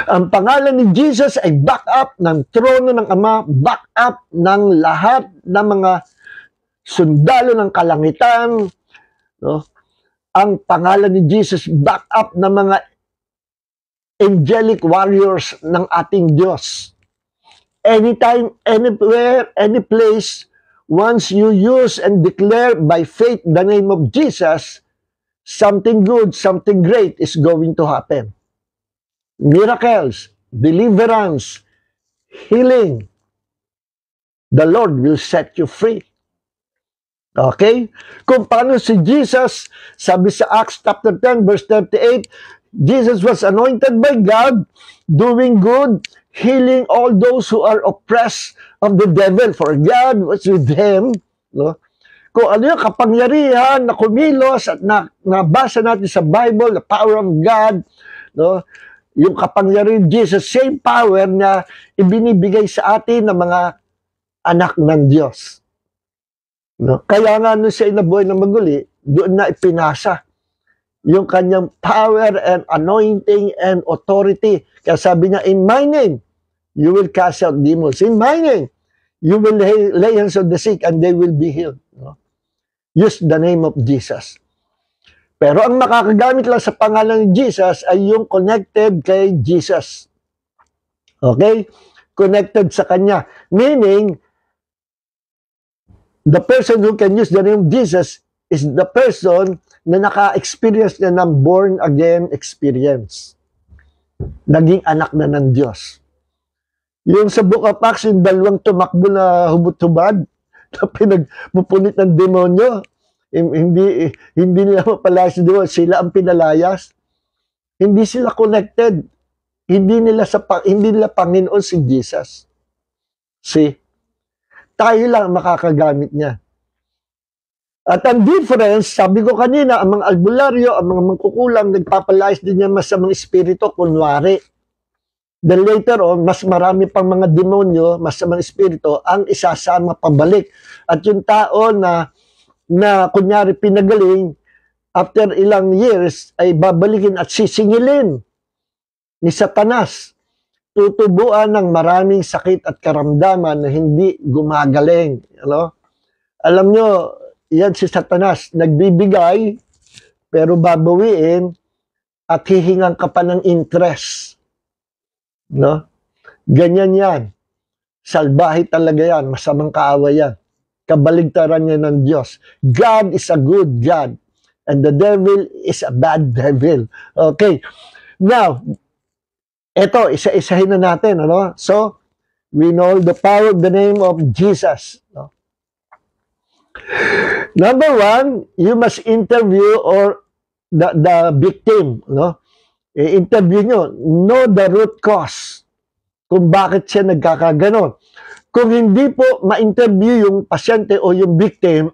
Ang pangalan ni Jesus ay back up ng trono ng Ama, back up ng lahat ng mga sundalo ng kalangitan, no? Ang pangalan ni Jesus, back up ng mga angelic warriors ng ating Diyos. Anytime, anywhere, any place once you use and declare by faith the name of Jesus, something good, something great is going to happen. Miracles, deliverance, healing. The Lord will set you free. Okay? Kung paano si Jesus, sabi sa Acts chapter 10, verse 38, Jesus was anointed by God, doing good, healing all those who are oppressed of the devil, for God was with him. No? Kung ano yung kapangyarihan na kumilos at nabasa natin sa Bible, the power of God, no? Yung kapangyarihan Jesus, same power na ibinibigay sa atin ng mga anak ng Diyos. No? Kaya nga nung siya inabuhay ng maguli, doon na ipinasa yung kanyang power and anointing and authority. Kaya sabi niya, in my name, you will cast out demons. In my name, you will lay hands on the sick and they will be healed. No? Use the name of Jesus. Pero ang makakagamit lang sa pangalan ni Jesus ay yung connected kay Jesus. Okay? Connected sa Kanya. Meaning, the person who can use the name of Jesus is the person na naka-experience na ng born-again experience. Naging anak na ng Diyos. Yung sa Book of Acts, yung dalawang tumakbo na hubot-hubad, na pinagpupunit ng demonyo, hindi nila mapalayas ng demonyo, sila ang pinalayas. Hindi sila connected. Hindi nila Panginoon si Jesus. See? Tayo lang makakagamit niya. At ang difference, sabi ko kanina, ang mga albularyo, ang mga mangkukulam, nagpapalayas din niya mas sa mga espiritu, kunwari. Then later on, mas marami pang mga demonyo, mas sa mga espiritu, ang isasama pabalik. At yung tao na kunyari pinagaling, after ilang years, ay babalikin at sisingilin ni Satanas. Tutubuan ng maraming sakit at karamdaman na hindi gumagaling. Ano? Alam nyo, yan si Satanas, nagbibigay, pero babawiin at hihingan ka pa ng interest. No? Ganyan yan. Salbahe talaga yan. Masamang kaaway yan. Kabaligtaran niya ng Diyos. God is a good God. And the devil is a bad devil. Okay. Now, eto, isa-isahin na natin. Ano? So, we know the power of the name of Jesus. No? Number one, you must interview or the victim. No? I-interview nyo. Know the root cause. Kung bakit siya nagkakaganon. Kung hindi po ma-interview yung pasyente o yung victim,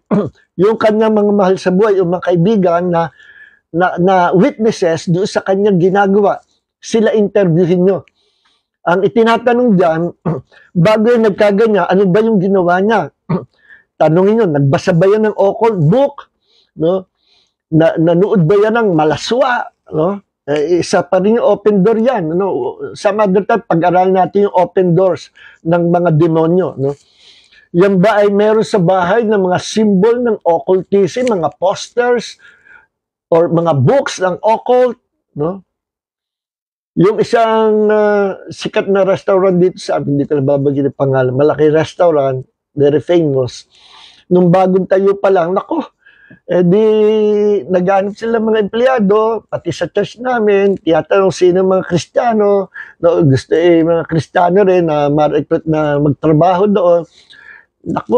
yung kanyang mga mahal sa buhay, yung mga kaibigan na witnesses doon sa kanyang ginagawa, sila interviewin nyo. Ang itinatanong dyan, bago yung nagkaganya, ano ba yung ginawa niya? Tanongin nyo, nagbasa ba yan ng occult book? No? Nanood ba yan ng malaswa? No? Isa pa rin yung open door yan. No? Sa other time, pag-aralan natin yung open doors ng mga demonyo. No? Yan ba ay meron sa bahay ng mga symbol ng occultism, mga posters, or mga books ng occult? No? Yung isang sikat na restaurant dito sa amin, hindi ko nababagin ang pangalan, malaki restaurant, very famous. Nung bagong tayo pa lang, nako, di naghanap sila mga empleyado, pati sa church namin, tiyatanong sino mga Kristiyano, no, gusto mga Kristiyano rin na ma-recruit na magtrabaho doon. Nako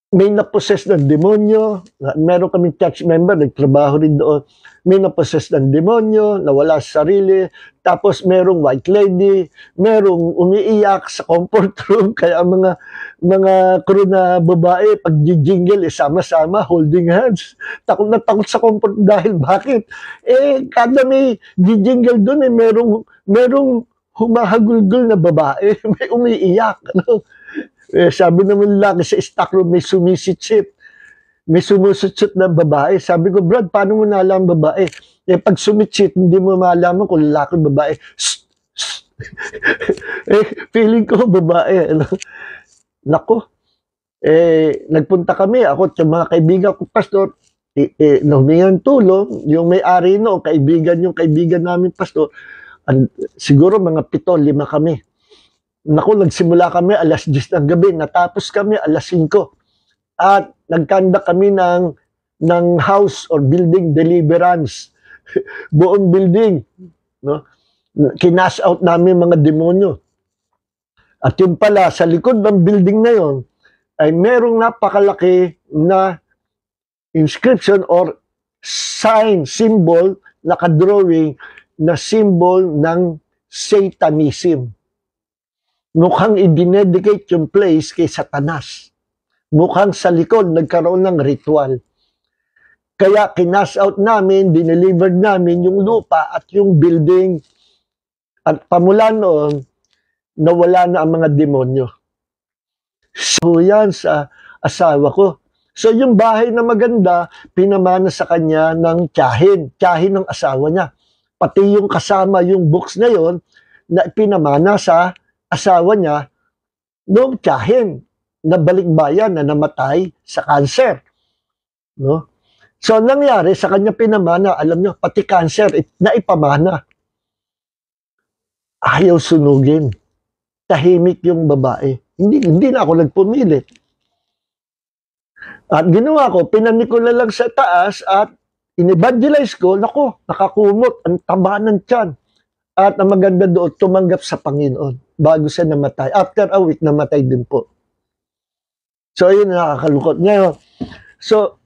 may naposes ng demonyo, meron kaming church member, nagtrabaho rin doon, may naposes ng demonyo, nawala sa sarili, tapos merong white lady, merong umiiyak sa comfort room, kaya mga crew na babae, pag jingle, sama-sama, holding hands, takot na takot sa comfort dahil bakit? Kada may jingle doon, merong humahagulgul na babae, may umiiyak, ano? Sabi naman laki sa stock room, may sumisitsip. May sumusitsip na babae. Sabi ko, Brad, paano mo nalaman babae? Pag sumitsit, hindi mo malaman kung lalaki o babae. Feeling ko babae. Ano? Nako. Nagpunta kami, ako at yung mga kaibigan ko, pastor, nahumingan tulong, yung may-ari no, yung kaibigan namin, pastor, siguro mga 7-5 kami. Naku, nagsimula kami alas 10 ng gabi, natapos kami alas 5. At nagkanda kami ng house or building deliverance. Buong building, no? Kinash out namin mga demonyo. At yun pala, sa likod ng building na yon ay merong napakalaki na inscription or sign, symbol, nakadrawing na symbol ng Satanism. Mukhang i-dedicate yung place kay Satanas. Mukhang sa likod nagkaroon ng ritual. Kaya kinash out namin, dinelivered namin yung lupa at yung building. At pamula noon, nawala na ang mga demonyo. So yan sa asawa ko. So yung bahay na maganda, pinamana sa kanya ng tiyahin ng asawa niya. Pati yung kasama yung books na yon na pinamana sa asawa niya noong tiyahin na balikbayan na namatay sa cancer. No? So nangyari sa kanya pinamana, alam niyo, pati cancer na ipamana. Ayaw sunugin. Tahimik yung babae. Hindi na ako nagpumilit. At ginawa ko, pinanik ko na lang sa taas at in-evangelize ko, nako, nakakumot, ang taba ng tiyan. At ang maganda doon, tumanggap sa Panginoon bago siya namatay. After a week, namatay din po. So, yun, nakakalungkot. Ngayon, so,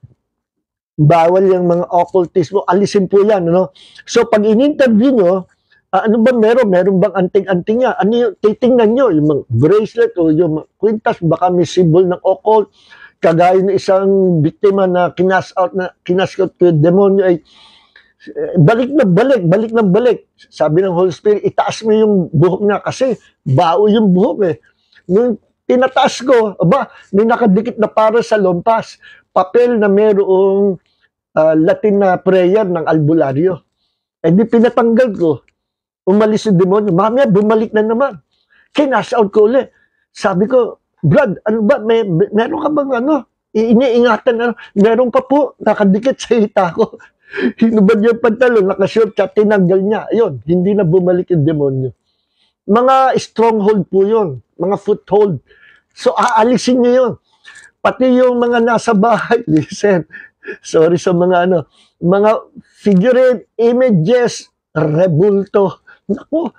bawal yung mga occultismo. Alisin po yan, no? So, pag in-interview nyo, ano ba meron bang anting-anting niya? Ano yung titingnan nyo? Yung mga bracelet o yung kwintas, baka may symbol ng occult. Kagaya ng isang biktima na kinash out ko yung demonyo ay balik na balik. Sabi ng Holy Spirit, itaas mo yung buhok niya kasi bao yung buhok eh. Nung tinataas ko, may nakadikit na para sa lompas. Papel na mayroong Latin na prayer ng albularyo. Eh di pinatanggal ko. Umalis yung demonyo. Mamaya, bumalik na naman. Kinash out ko ulit. Sabi ko, Brad, ano ba? Meron ka bang ano? Iniingatan na. Meron pa po. Nakadikit sa hita ko. Hinubad yung pantalon. Nakashort siya. Tinanggal niya. Ayun. Hindi na bumalik yung demonyo. Mga stronghold po yun. Mga foothold. So, aalisin niyo yun. Pati yung mga nasa bahay. Listen. Sorry sa mga mga figurine, images, rebulto. Naku,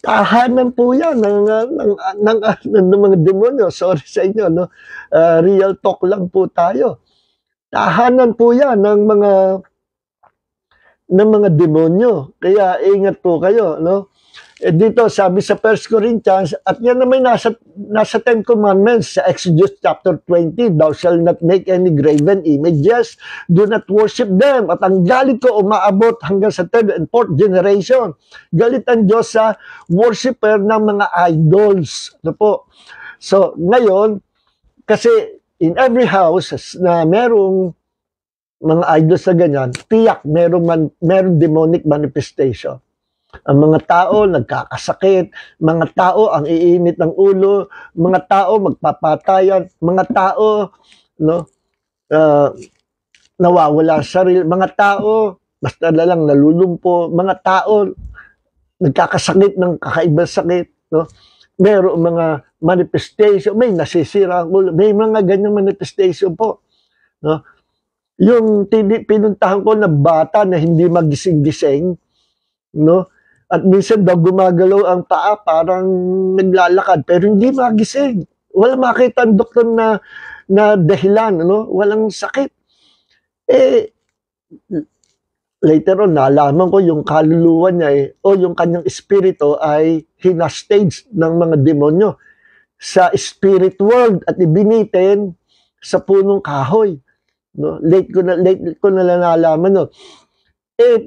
tahanan po yan ng mga demonyo. Sorry sa inyo, no? Real talk lang po tayo. Tahanan po yan ng mga demonyo. Kaya ingat po kayo, no? Dito sabi sa 1 Corinthians, at yan naman nasa 10 Commandments sa Exodus chapter 20, thou shalt not make any graven images, do not worship them. At ang galit ko umaabot hanggang sa 3rd and 4th generation. Galit ang Diyos sa worshiper ng mga idols. Ano po? So, ngayon, kasi in every house na merong mga idols na ganyan, tiyak merong demonic manifestation. Ang mga tao nagkakasakit, mga tao ang iinit ng ulo, mga tao magpapatayan, mga tao nawawala sa sarili, mga tao basta na lang nalulumpo, mga tao nagkakasakit ng kakaibang sakit, no? Meron mga manifestation, may nasisira ang ulo, may mga ganyang manifestation po, no? Yung pinuntahan ko na bata na hindi magising-gising, no? At minsan daw gumagalaw ang paa, parang naglalakad, pero hindi magising. Wala makita ang doktor na dahilan, no? Walang sakit. Later on, nalaman ko yung kaluluwa niya o yung kanyang espiritu ay hinastage ng mga demonyo sa spirit world at ibinitin sa punong kahoy. No? Late ko na nalaman, no?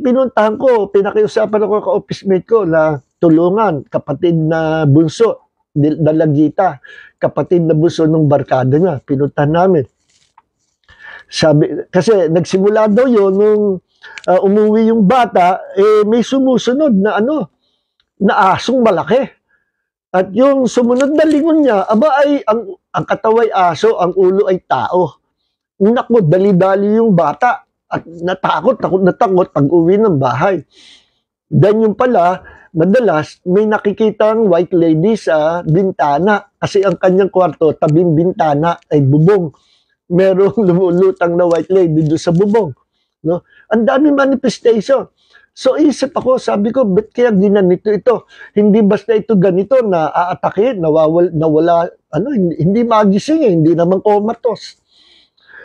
Pinuntahan ko, pinakiusapan ako ka office mate ko na tulungan, kapatid na bunso, dalagita, kapatid na bunso ng barkada niya, pinuntahan namin. Sabi, kasi nagsimula daw yun nung umuwi yung bata, may sumusunod na na asong malaki. At yung sumunod na lingon niya, ay ang kataway aso, ang ulo ay tao. Naku, dali-dali yung bata. At natakot pag uwi ng bahay. Then yung pala, madalas may nakikitang white lady sa bintana kasi ang kanyang kwarto, tabing bintana ay bubong. Merong lumulutang na white lady doon sa bubong. No? Ang dami manifestation. So isip ako, sabi ko, ba't kaya ginanito ito? Hindi basta ito ganito na aatakin, nawala, hindi magising, hindi naman comatose.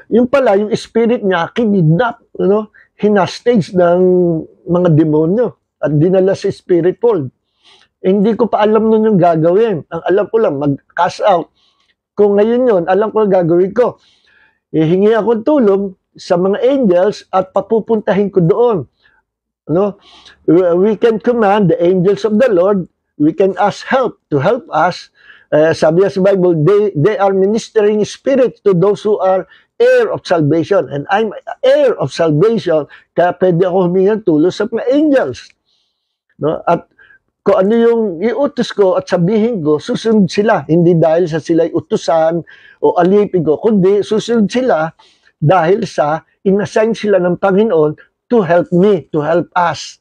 Yung pala, yung spirit niya, kinidnap, hinastage ng mga demonyo at dinala sa spirit world. Hindi ko pa alam nun yung gagawin. Ang alam ko lang, mag-cash out. Kung ngayon yun, alam ko ang gagawin ko. Hihingi akong tulong sa mga angels at papupuntahin ko doon. We can command the angels of the Lord. We can ask help to help us. Sabi sa Bible, they are ministering spirits to those who are heir of salvation. And I'm heir of salvation, kaya pwede ako humingi ng tulong sa mga angels. At kung ano yung iutos ko at sabihin ko, susunod sila. Hindi dahil sa sila'y utusan o alipin ko, kundi susunod sila dahil sa inassign sila ng Panginoon to help me, to help us.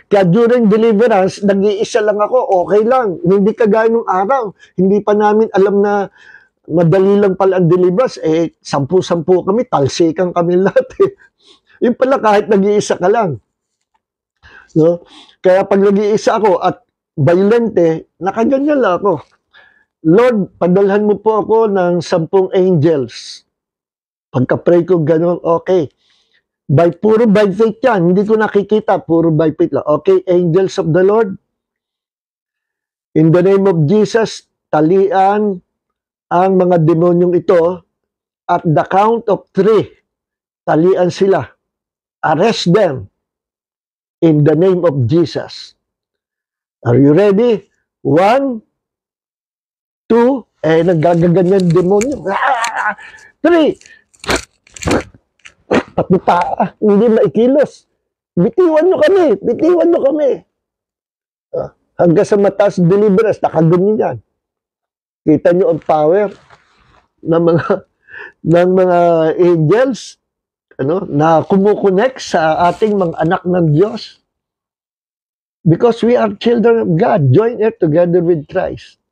Kaya during deliverance, nag-iisa lang ako, okay lang. Hindi kagaya nung araw. Hindi pa namin alam na madali lang pala ang deliverance. 10-10 kami, talsikan kami lahat. Yung pala kahit nag-iisa ka lang. Kaya pag nag-iisa ako at violente, nakaganyan lang ako. Lord, padalhan mo po ako ng 10 angels. Pagka-pray ko ganun, okay. Puro by faith yan. Hindi ko nakikita. Puro by faith lang. Okay, angels of the Lord. In the name of Jesus, talian ang mga demonyong ito at the count of 3. Talian sila. Arrest them in the name of Jesus. Are you ready? 1, 2, nagagaganyan demonyo. 3. Patuta, hindi maikilos. Bitiwan nyo kami, bitiwan nyo kami. Hanggang sa mataas deliverance, nakaganyan yan. Kita nyo ang power ng mga angels na kumukonect sa ating mga anak ng Diyos. Because we are children of God, join earth together with Christ.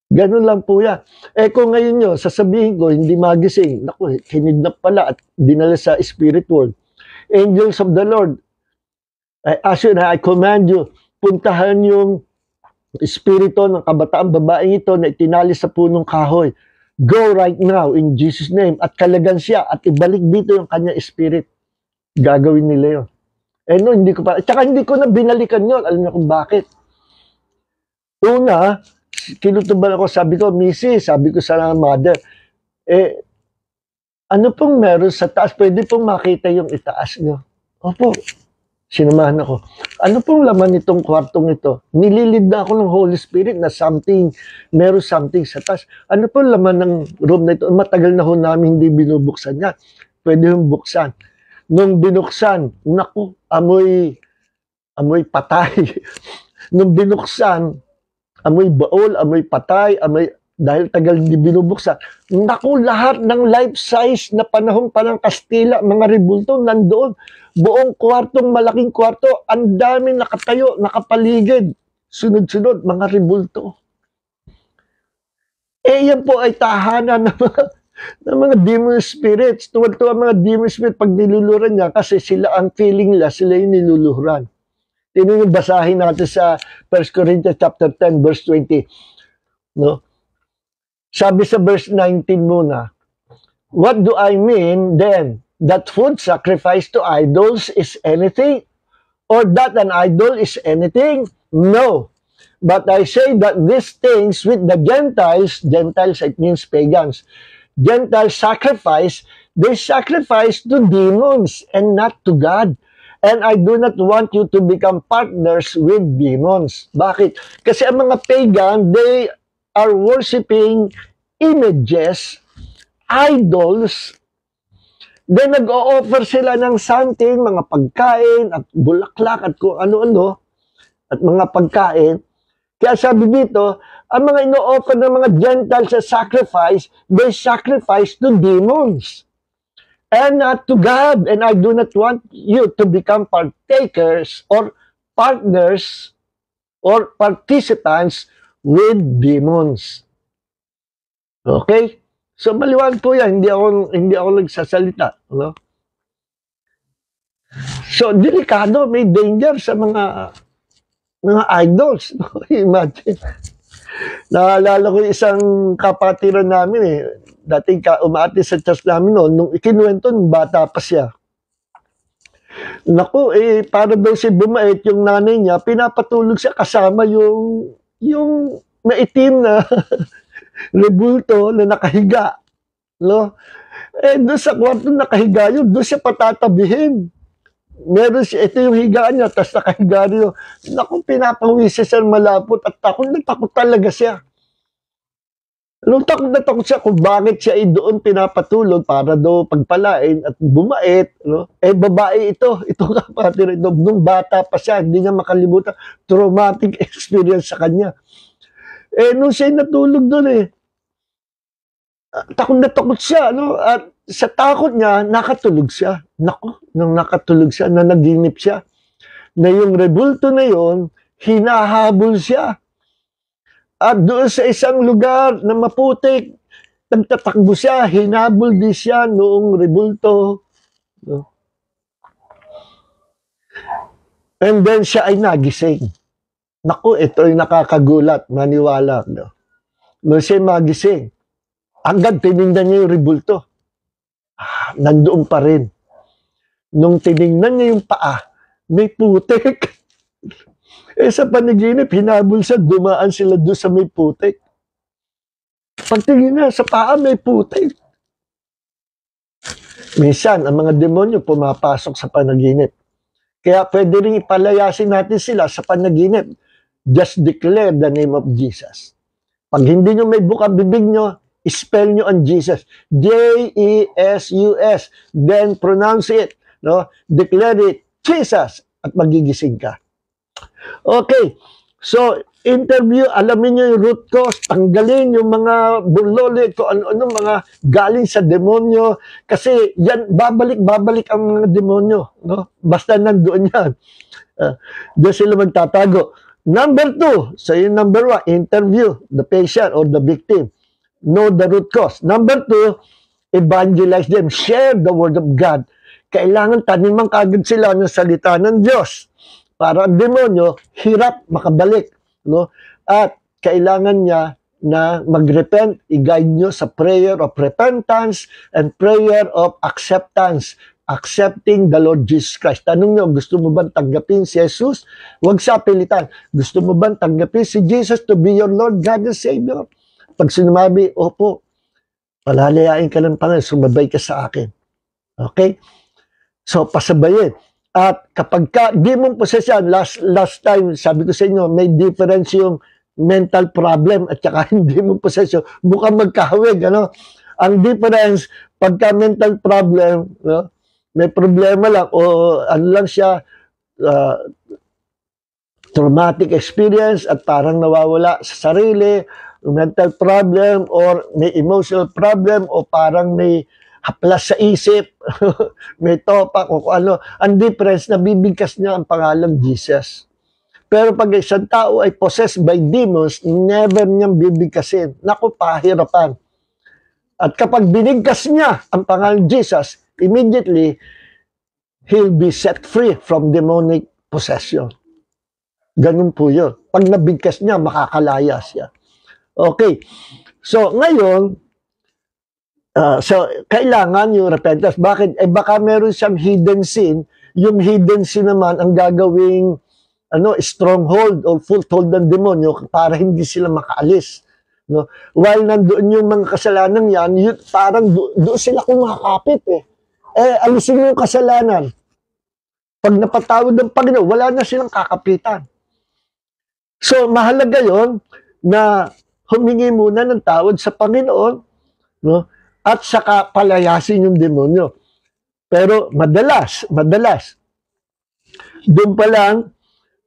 Ganun lang po yan. Kung ngayon nyo, sasabihin ko, hindi magising, naku, kinidnap pala at dinala sa spirit world. Angels of the Lord, I command you, puntahan yung espiritu ng kabataang babaeng ito na itinali sa punong kahoy. Go right now in Jesus' name at kalagan siya at ibalik dito yung kanyang spirit. Gagawin nila yun. Hindi ko pa, tsaka hindi ko na binalikan yun. Alam niyo kung bakit? Una, kinutuban ako, sabi ko, Missy, sabi ko sa mother, ano pong meron sa taas? Pwede pong makita yung itaas nyo. Opo, sinamahan ako. Ano pong laman nitong kwartong ito? Nililid na ako ng Holy Spirit na meron something sa taas. Ano pong laman ng room na ito? Matagal na ho namin hindi binubuksan yan. Pwede yung buksan. Nung binuksan, naku, amoy patay. Nung binuksan, amoy baol, amoy patay, dahil tagal hindi binubuksan. Naku, lahat ng life-size na panahon pa ng Kastila, mga rebulto, nandoon. Buong kwartong, malaking kwarto, ang dami nakatayo, nakapaligid. Sunod-sunod, mga rebulto. Yan po ay tahanan ng mga demon spirits. Tuwa-tuwa mga demon spirits pag niluluran niya kasi sila ang feeling nila, sila yung niluluhuran. Tingnan yung basahin natin sa 1 Corinthians chapter 10 verse 20. Sabi sa verse 19 muna, what do I mean then? That food sacrificed to idols is anything? Or that an idol is anything? No. But I say that these things with the Gentiles, it means pagans, Gentiles sacrifice, they sacrifice to demons and not to God. And I do not want you to become partners with demons. Bakit? Kasi ang mga pagan, they are worshiping images, idols. Then nag-o-offer sila ng something, mga pagkain at bulaklak at kung ano-ano at mga pagkain. Kaya sabi dito, ang mga ino-offer ng mga Gentiles sa sacrifice, they sacrifice to demons and not to God. And I do not want you to become partakers or partners or participants with demons. Okay? So maliwanag po yan, hindi ako nagsasalita, no? So delikado, may danger sa mga idols, no? Imagine. Naalala ko yung isang kapatiran namin dating umaati sa church namin noon, nung ikinuwento, bata pa siya. Naku, para daw si bumait yung nanay niya, pinapatulog siya kasama yung maitim na rebulto na nakahiga. No? Doon sa kwarto nakahiga yun, doon siya patatabihin. Meron siya, ito yung higaan niya, tapos nakahiga rin. Naku, pinapawisa siya malapot at takot na takot talaga siya. Nung takot na takot siya kung bakit siya doon pinapatulog para daw pagpalain at bumait, no? Babae ito kapatid ito, nung bata pa siya, hindi niya makalimutan, traumatic experience sa kanya. Nung siya natulog doon takot na takot siya, no? At sa takot niya, nakatulog siya. Naku, nung nakatulog siya, nanaginip siya, na yung rebulto na yon, hinahabol siya. At doon sa isang lugar na maputik, nagtatakbo siya, hinabol din siya noong rebulto. No? And then siya ay nagising. Naku, ito ay nakakagulat, maniwala. No? Nung siya magising, agad tinignan niya yung rebulto. Nandoon pa rin. Nung tinignan niya yung paa, may putik. Sa panaginip, hinabol siya, dumaan sila doon sa may putik. Pagtingin na, sa paa may putik. Minsan, ang mga demonyo pumapasok sa panaginip. Kaya pwede rin ipalayasin natin sila sa panaginip. Just declare the name of Jesus. Pag hindi nyo may buka bibig nyo, spell nyo ang Jesus. J-E-S-U-S. Then pronounce it. No? Declare it, Jesus. At magigising ka. Okay. So, interview, alamin nyo yung root cause, tanggalin yung mga burloli, kung ano-ano mga galing sa demonyo. Kasi yan, babalik ang mga demonyo. No? Basta nandoon yan. Doon sila magtatago. Number 2, so yung number 1, interview the patient or the victim. Know the root cause. Number 2, evangelize them. Share the word of God. Kailangan taniman kagad sila ng salita ng Diyos. Para ang demonyo, hirap makabalik. No? At kailangan niya na mag-repent, i-guide nyo sa prayer of repentance and prayer of acceptance. Accepting the Lord Jesus Christ. Tanong nyo, gusto mo ba tanggapin si Jesus? Huwag sa pilitan. Gusto mo ba tanggapin si Jesus to be your Lord, God and Savior? Pag sinabi, opo, palalayain ka ng Panginoon, sumabay ka sa akin. Okay? So, pasabayin. At kapag demon possession, last time, sabi ko sa inyo, may difference yung mental problem at saka yung demon possession. Mukhang magkahawig, ano? Ang difference, pagka mental problem, no? May problema lang o ano lang siya, traumatic experience at parang nawawala sa sarili, mental problem or may emotional problem o parang may haplas sa isip, may topak o ano, ang difference, nabibigkas niya ang pangalan Jesus. Pero pag isang tao ay possessed by demons, never niyang bibigkasin. Naku, pahirapan. At kapag binigkas niya ang pangalan Jesus, immediately, he'll be set free from demonic possession. Ganun po yun. Pag nabigkas niya, makakalaya siya. Okay. So, ngayon, so, kailangan yung repentance. Bakit? Baka meron siyang hidden sin. Yung hidden sin naman ang gagawing stronghold o foothold ng demonyo para hindi sila makaalis. No? While nandoon yung mga kasalanan yan, parang doon sila kumakapit alisin yung kasalanan. Pag napatawad ng Panginoon, wala na silang kakapitan. So, mahalaga yon na humingi muna ng tawad sa Panginoon, no? At saka palayasin yung demonyo. Pero madalas, doon pa lang,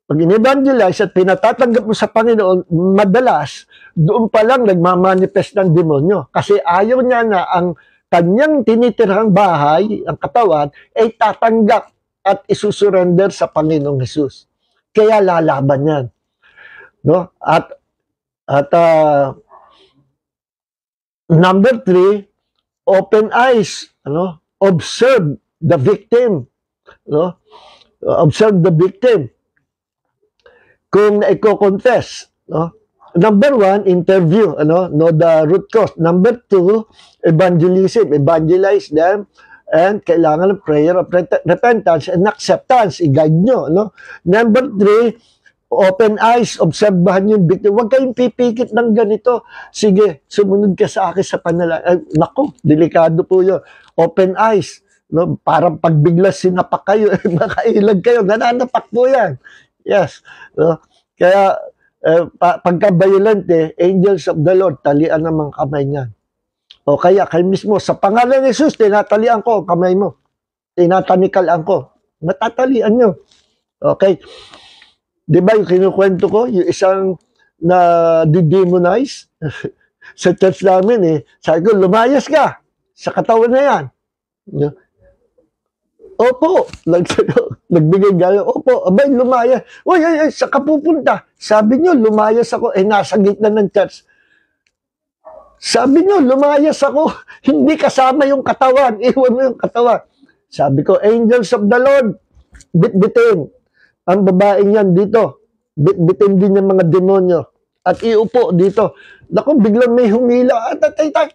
pag in-evangelize at pinatatanggap mo sa Panginoon, madalas, doon pa lang nagmamanifest ng demonyo. Kasi ayaw niya na ang kanyang tinitirhang bahay, ang katawan, ay tatanggap at isusurrender sa Panginoong Jesus. Kaya lalaban yan. No? At number 3, open eyes. Ano? Observe the victim. No? Observe the victim. Kung naiko-confess. No? Number 1, interview. Ano? Know the root cause. Number 2, evangelism. Evangelize them. And kailangan ng prayer of repentance and acceptance. I-guide nyo. No? Number 3, open eyes, obserbahan yung victim. Huwag kayong pipikit ng ganito. Sige, sumunod ka sa akin sa panalangin. Naku, delikado po yun. Open eyes. No? Parang pagbigla sinapak kayo, makailag kayo, nananapak po yan. Yes. No? Kaya, pagka-violent, angels of the Lord, talian ng mga kamay niyan. O kaya, kayo mismo, sa pangalan ni Jesus, tinatalian ko ang kamay mo. Tinatanikalan ko. Matatalian nyo. Okay. Di ba yung kinukwento ko, yung isang na de-demonize sa church namin sabi ko, lumayas ka sa katawan na yan. Opo, nagbigay gaya, opo, abay, lumayas. Uy, sa kapupunta. Sabi nyo, lumayas ako. Nasa gitna ng church. Sabi nyo, lumayas ako. Hindi kasama yung katawan. Iwan mo yung katawan. Sabi ko, angels of the Lord, bit-bitin. Ang babaeng yan dito, bit-bitin din yung mga demonyo. At iupo dito. Naku, biglang may humila. Teka.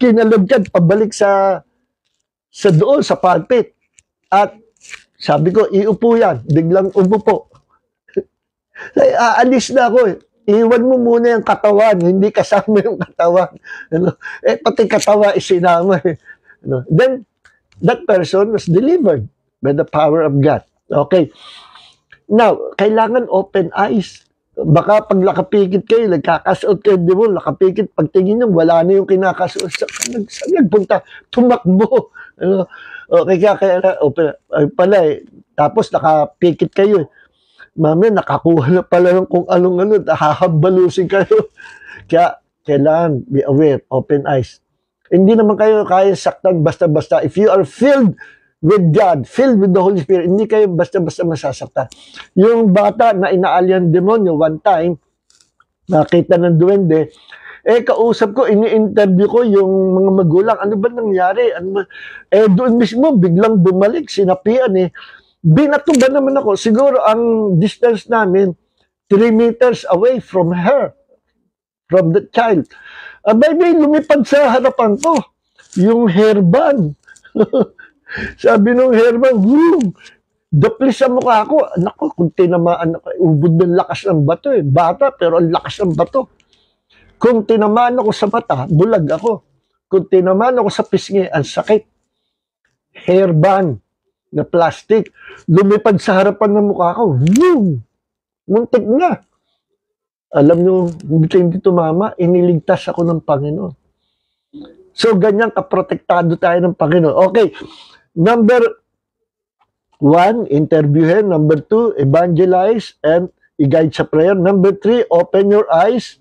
Kinalagkad, pabalik sa doon, sa pulpit. At sabi ko, iupo yan. Biglang umupo. Aalis na ako Iwan mo muna yung katawan, hindi kasama yung katawan. Pati katawan isinama. Then, that person was delivered by the power of God. Okay. Now, kailangan open eyes. Baka pag nakapikit kayo, nagkakasuot kayo, di mo, nakapikit, pagtingin nyo, wala na yung kinakasuot. Saan nagpunta? Tumakbo. Okay, kaya open, pala tapos nakapikit kayo. Mami, nakakuha na pala ng kung anong-ano, hahabalusin kayo. Kaya, kailangan be aware, open eyes. Hindi naman kayo kaya saktan basta-basta. If you are filled with God, filled with the Holy Spirit, hindi kayo basta-basta masasaktan. Yung bata na inaalyan demonyo, one time, nakita ng duwende, kausap ko, ini-interview ko yung mga magulang, ano ba nangyari? Ano ba? Doon mismo, biglang bumalik, sinapian Binatuban naman ako. Siguro ang distance namin, 3 meters away from her, from the child. May lumipad sa harapan ko, yung hairband. Sabi nung hairband, daplis sa mukha ko. Naku, kung tinamaan ako, ubod ng lakas ng bato Bata, pero ang lakas ng bato. Kung tinamaan ako sa mata, bulag ako. Kung tinamaan ako sa pisngi, ang sakit. Hairband na plastic, lumipad sa harapan ng mukha ko. Muntik na. Alam nyo, hindi tumama, iniligtas ako ng Panginoon. So, ganyan kaprotektado tayo ng Panginoon. Okay, number 1, interviewin. Number 2, evangelize and i-guide sa prayer. Number 3, open your eyes.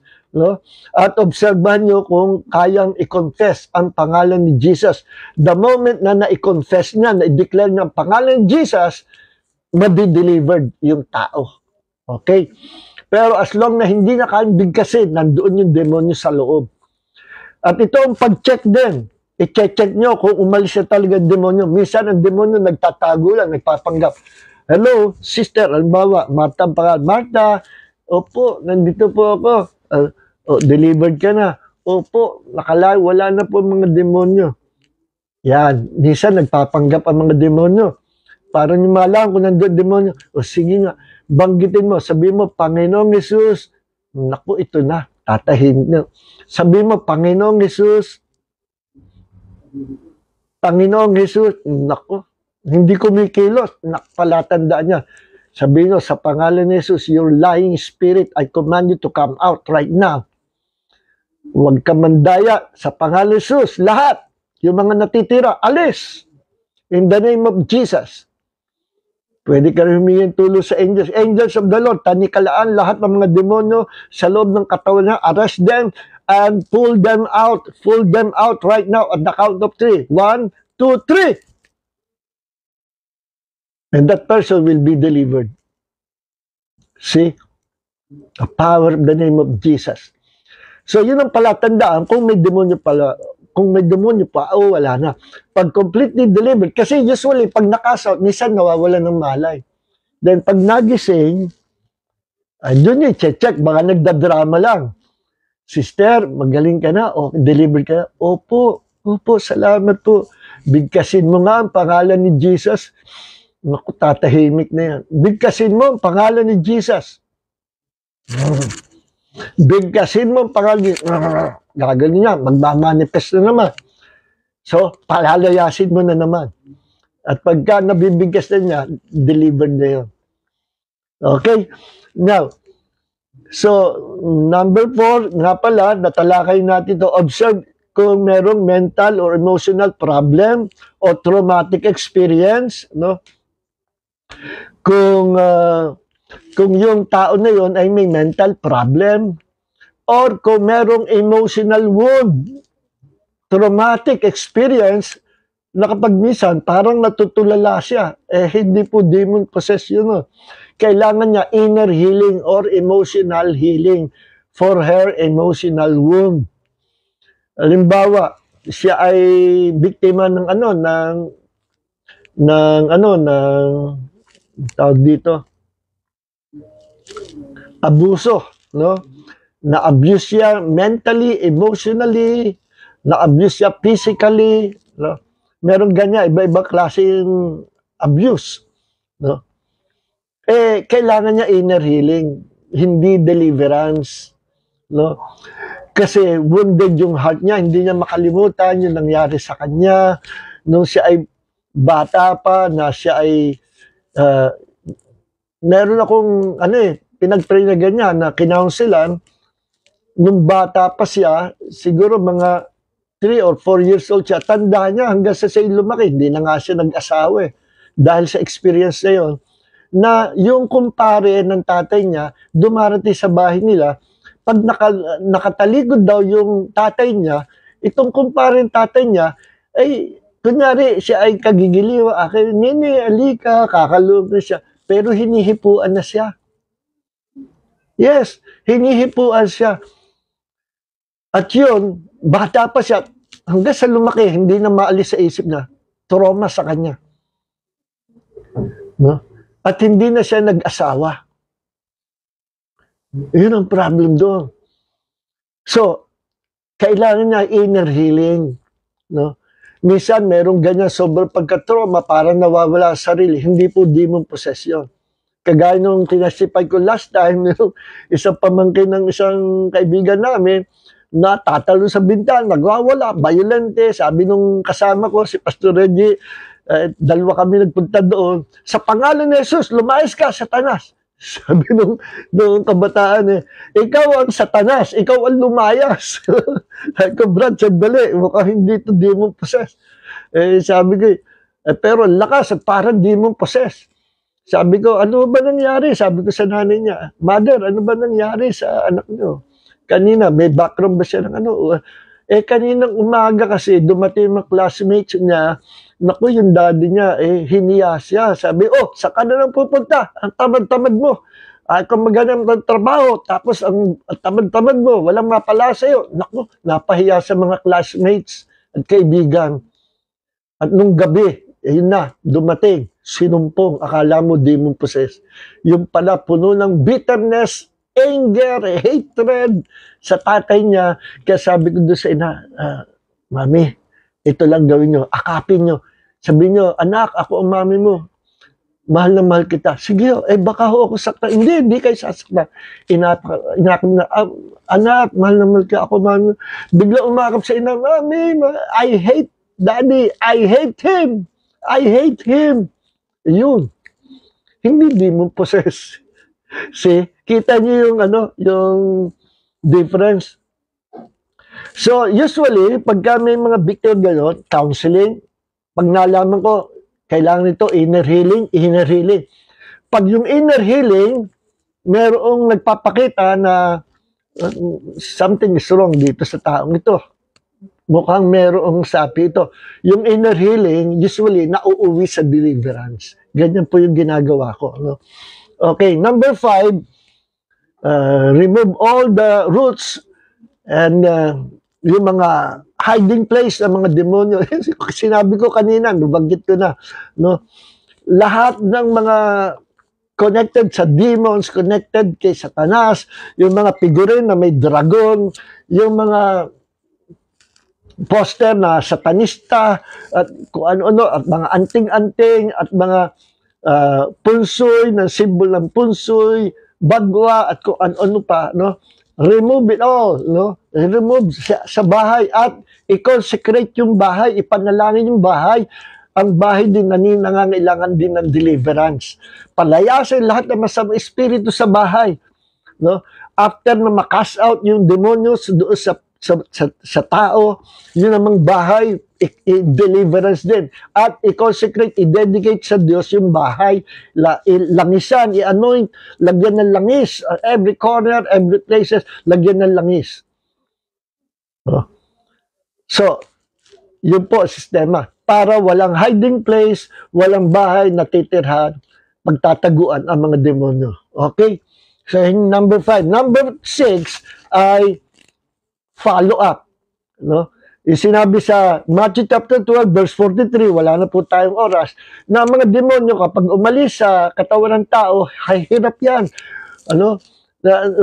At obserbahan nyo kung kayang i-confess ang pangalan ni Jesus. The moment na na-i-confess niya, na-i-declare niya ang pangalan ni Jesus, madi-delivered yung tao. Okay? Pero as long na hindi na kayang bigkasin, nandoon yung demonyo sa loob. At ito ang pag-check din. I-check nyo kung umalis na talaga ang demonyo. Minsan ang demonyo nagtatago lang, nagpapanggap. Hello, sister, halimbawa, Marta ang pangalan. Marta, opo, nandito po ako. Delivered ka na. Opo, nakalay, wala na po mga demonyo. Yan, minsan nagpapanggap ang mga demonyo. Para nyo malang kung nandoon demonyo. Sige nga, banggitin mo, sabi mo, Panginoong Jesus, naku, ito na, tatahin na. Sabi mo, Panginoong Jesus, naku, hindi kumikilos, palatandaan niya. Sabi nyo, sa pangalan ni Jesus, your lying spirit, I command you to come out right now. Huwag ka mandaya. Sa pangalan ni Jesus, lahat, yung mga natitira, alis. In the name of Jesus. Pwede ka rin humingi tulong sa angels. Angels of the Lord, tanikalaan lahat ng mga demonyo sa loob ng katawan niya. Arrest them and pull them out. Pull them out right now at the count of 3. 1, 2, 3. And that person will be delivered. See? The power of the name of Jesus. So, yun ang palatandaan kung may demonyo pala, kung may demonyo pa, wala na. Pag completely delivered, kasi usually, pag nakasout, minsan nawawala ng malay. Then, pag nagising, doon yung check, baka nagdadrama lang. Sister, magaling ka na, o delivered ka na. Opo, salamat po. Bigkasin mo nga ang pangalan ni Jesus. Naku, tatahimik na yan. Bigkasin mo ang pangalan ni Jesus. Bigkasin mo ang pangalan ni gagawin niya, magmamanifest na naman. So, palalayasin mo na naman. At pagka nabibigkas na niya, delivered na yun. Okay? Now, so, number 4, nga pala, natalakay natin to, observe kung merong mental or emotional problem o traumatic experience, no? Kung yung tao na yon ay may mental problem or kung merong emotional wound, traumatic experience, na kapag minsan parang natutulala siya, hindi po demon possession, no? Kailangan niya inner healing or emotional healing for her emotional wound. Halimbawa, siya ay biktima ng tawag dito, abuso, no? Na-abuse siya mentally, emotionally, na-abuse siya physically, no? Meron ganyan, iba-iba klaseng abuse, no? Kailangan niya inner healing, hindi deliverance, no? Kasi wounded yung heart niya, hindi niya makalimutan yung nangyari sa kanya nung siya ay bata pa, na siya ay meron akong pinag-pray na ganyan na kinounselan nung bata pa siya, siguro mga 3 or 4 years old siya, tanda niya hanggang sa siya lumaki, hindi na nga siya nag-asawa dahil sa experience na yun, na yung kumpare ng tatay niya, dumarating sa bahay nila, pag nakataligod daw yung tatay niya, itong kumpare ng tatay niya, ay, kunyari, siya ay kagigiliw, nini, alika, kakaloob na siya, pero hinihipuan na siya. Yes, hinihipuan siya. At yun, bata pa siya, hanggang sa lumaki, hindi na maalis sa isip na, trauma sa kanya. No? At hindi na siya nag-asawa. Yun ang problem doon. So, kailangan niya inner healing. No? Minsan, merong ganyan sobrang pagka-trauma, parang nawawala sa sarili. Hindi po demon possession. Kagaya nung tinasipay ko last time, yung isang pamangkin ng isang kaibigan namin, na tatalo sa bintana, nagwawala, violente. Sabi nung kasama ko, si Pastor Reggie, dalawa kami nagpunta doon. Sa pangalan ni Jesus, lumayas ka, Satanas. Sabi nung kabataan, ikaw ang Satanas, ikaw ang lumayas. Sabi ko, Brad, sandali, mukhang hindi ito demon possessed. Sabi ko, pero lakas at parang demon possessed. Sabi ko, ano ba nangyari? Sabi ko sa nanay niya, Mother, ano ba nangyari sa anak niyo? Kanina, may background ba siya ng kaninang umaga kasi dumating mga classmates niya, naku, yung daddy niya, hiniya siya. Sabi, saka na lang pupunta, ang tamad-tamad mo. Kung maghanap ng trabaho, tapos ang tamad-tamad mo, walang mapala sa'yo. Naku, napahiya sa mga classmates at kaibigan. At nung gabi, yun na, dumating, sinumpong, akala mo demon possessed. Yung pala, puno ng bitterness, anger, hatred sa tatay niya. Kaya sabi ko doon sa ina, Mami, ito lang gawin nyo, akapin nyo. Sabi nyo, anak, ako ang mami mo. Mahal na mahal kita. Sige, baka ako sakta. Hindi kayo sasakta. Inakap na, anak, mahal na mahal ka, ako mami mo. Bigla umakap sa ina, Mami, I hate daddy, I hate him. I hate him. Yun. Hindi demon possessed. See, kita niyo yung difference. So, usually, pagka may mga victim gano'n, counseling, pag nalaman ko, kailangan ito, inner healing. Pag yung inner healing, merong nagpapakita na something is wrong dito sa taong ito. Mukhang merong sapi ito. Yung inner healing, usually, nauuwi sa deliverance. Ganyan po yung ginagawa ko. No? Okay, number 5, remove all the roots and yung mga hiding place ng mga demonyo. Sinabi ko kanina, nabanggit ko na, no? Lahat ng mga connected sa demons, connected kay Satanas, yung mga figurine na may dragon, yung mga poster na satanista, at kung ano-ano, at mga anting-anting, at mga punsoy, ng symbol ng punsoy, bagwa, at kung ano-ano pa, no? Remove it all, no? Remove sa bahay at i-consecrate yung bahay, ipanalangin yung bahay. Ang bahay din nangangailangan din ng deliverance. Palayasin lahat ng masamang espiritu sa bahay, no? After na ma-cast out yung demonyos doon sa tao, yun namang bahay, i-deliverance din. At i-consecrate, i-dedicate sa Diyos yung bahay, langisan, i-anoint, lagyan ng langis, every corner, every places, lagyan ng langis. So, yun po sistema. Para walang hiding place, walang bahay na titirhan, magtataguan ang mga demonyo. Okay? So, number 5. Number 6 ay follow up. No? Sinabi sa Matthew chapter 12, verse 43, wala na po tayong oras, na mga demonyo kapag umalis sa katawan ng tao, ay hirap yan. Ano?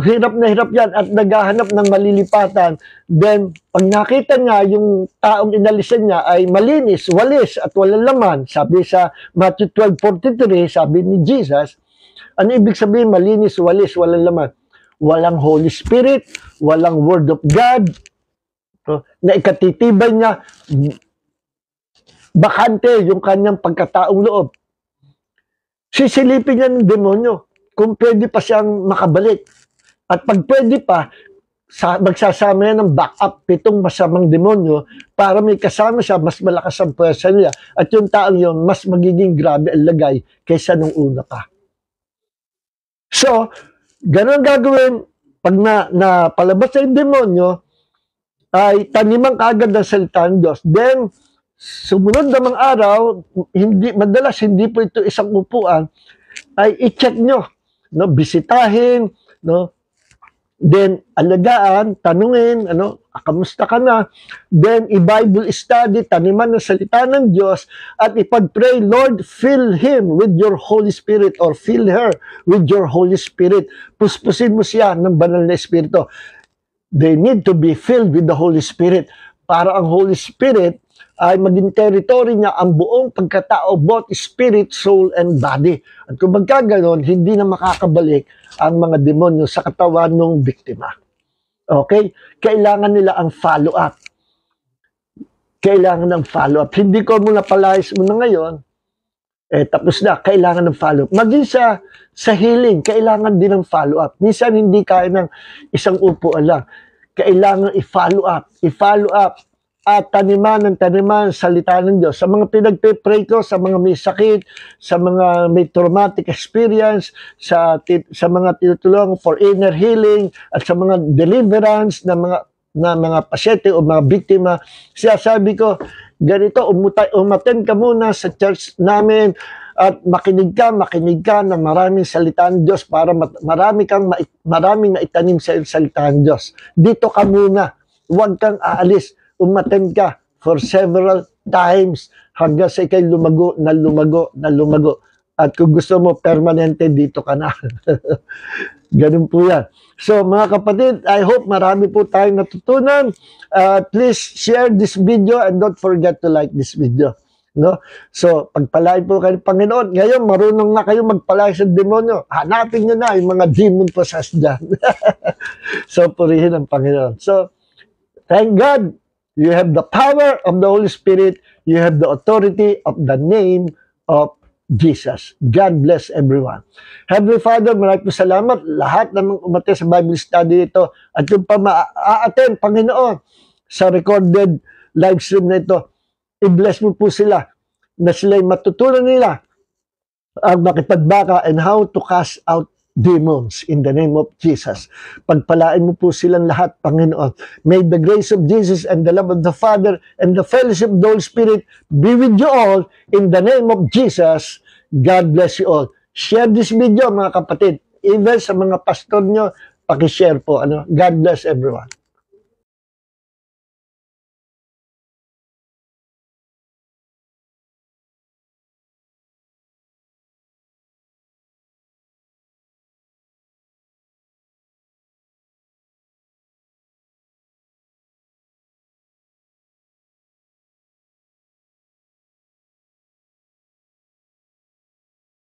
Hirap na hirap yan at naghahanap ng malilipatan. Then, pag nakita niya yung taong inalisan niya ay malinis, walis at walang laman, sabi sa Matthew 12:43, sabi ni Jesus, ano ibig sabihin malinis, walis, walang laman? Walang Holy Spirit, walang Word of God, na ikatitibay niya, bakante yung kanyang pagkataong loob. Sisilipin niya ng demonyo kung pwede pa siyang makabalik. At pag pwede pa, magsasama yan ng backup 7 masamang demonyo para may kasama siya, mas malakas ang pwersa niya. At yung taong yun, mas magiging grabe ang lagay kaysa nung una pa. So, ganun gagawin, pag napalabas na yung demonyo, ay taniman kaagad ng salita ng Diyos. Then, sumunod namang araw, madalas hindi po ito isang upuan, ay i-check nyo, no? Bisitahin, no? Then, alagaan, tanungin, ano, kamusta ka na? Then, i-Bible study, taniman ng salita ng Diyos, at ipag-pray, Lord, fill him with your Holy Spirit or fill her with your Holy Spirit. Puspusin mo siya ng banal na Espiritu. They need to be filled with the Holy Spirit para ang Holy Spirit ay maging territory niya ang buong pagkatao, both spirit, soul, and body. At kung magkaganon, hindi na makakabalik ang mga demonyo sa katawan ng biktima. Okay? Kailangan nila ang follow-up. Kailangan ng follow-up. Hindi ko muna palayas muna ngayon, tapos na, kailangan ng follow-up. Maging sa healing, kailangan din ng follow-up. Minsan hindi kaya ng isang upuan lang. Kailangan i-follow up. I-follow up at taniman salita ng Diyos. Sa mga pinagpe-pray ko, sa mga may sakit, sa mga may traumatic experience, sa mga tinutulong for inner healing, at sa mga deliverance na mga pasyente o mga biktima, sabi ko, ganito, umattend ka muna sa church namin at makinig ka ng maraming salita ng Diyos para maraming naitanim sa salita ng Diyos. Dito ka muna, huwag kang aalis. Umattend ka for several times hanggang sa ikay lumago. At kung gusto mo, permanente, dito ka na. Ganun po yan. So, mga kapatid, I hope marami po tayong natutunan. Please share this video and don't forget to like this video. No? So, pagpalain po kayo ng Panginoon. Ngayon, marunong na kayo magpalay sa demonyo. Hanapin nyo na yung mga demon possessed dyan. So, purihin ang Panginoon. So, thank God. You have the power of the Holy Spirit. You have the authority of the name of Jesus. God bless everyone. Heavenly Father, maraming po salamat. Lahat ng umattend sa Bible study ito at yung pa ma-attend, Panginoon, sa recorded live stream na ito, i-bless mo po sila na sila'y matutunan nila ang makipagbaka and how to cast out demons in the name of Jesus. Pagpalain mo po silang lahat, Panginoon. May the grace of Jesus and the love of the Father and the fellowship of the Holy Spirit be with you all in the name of Jesus. God bless you all. Share this video, mga kapatid. Even sa mga pastor nyo, paki-share po. God bless everyone.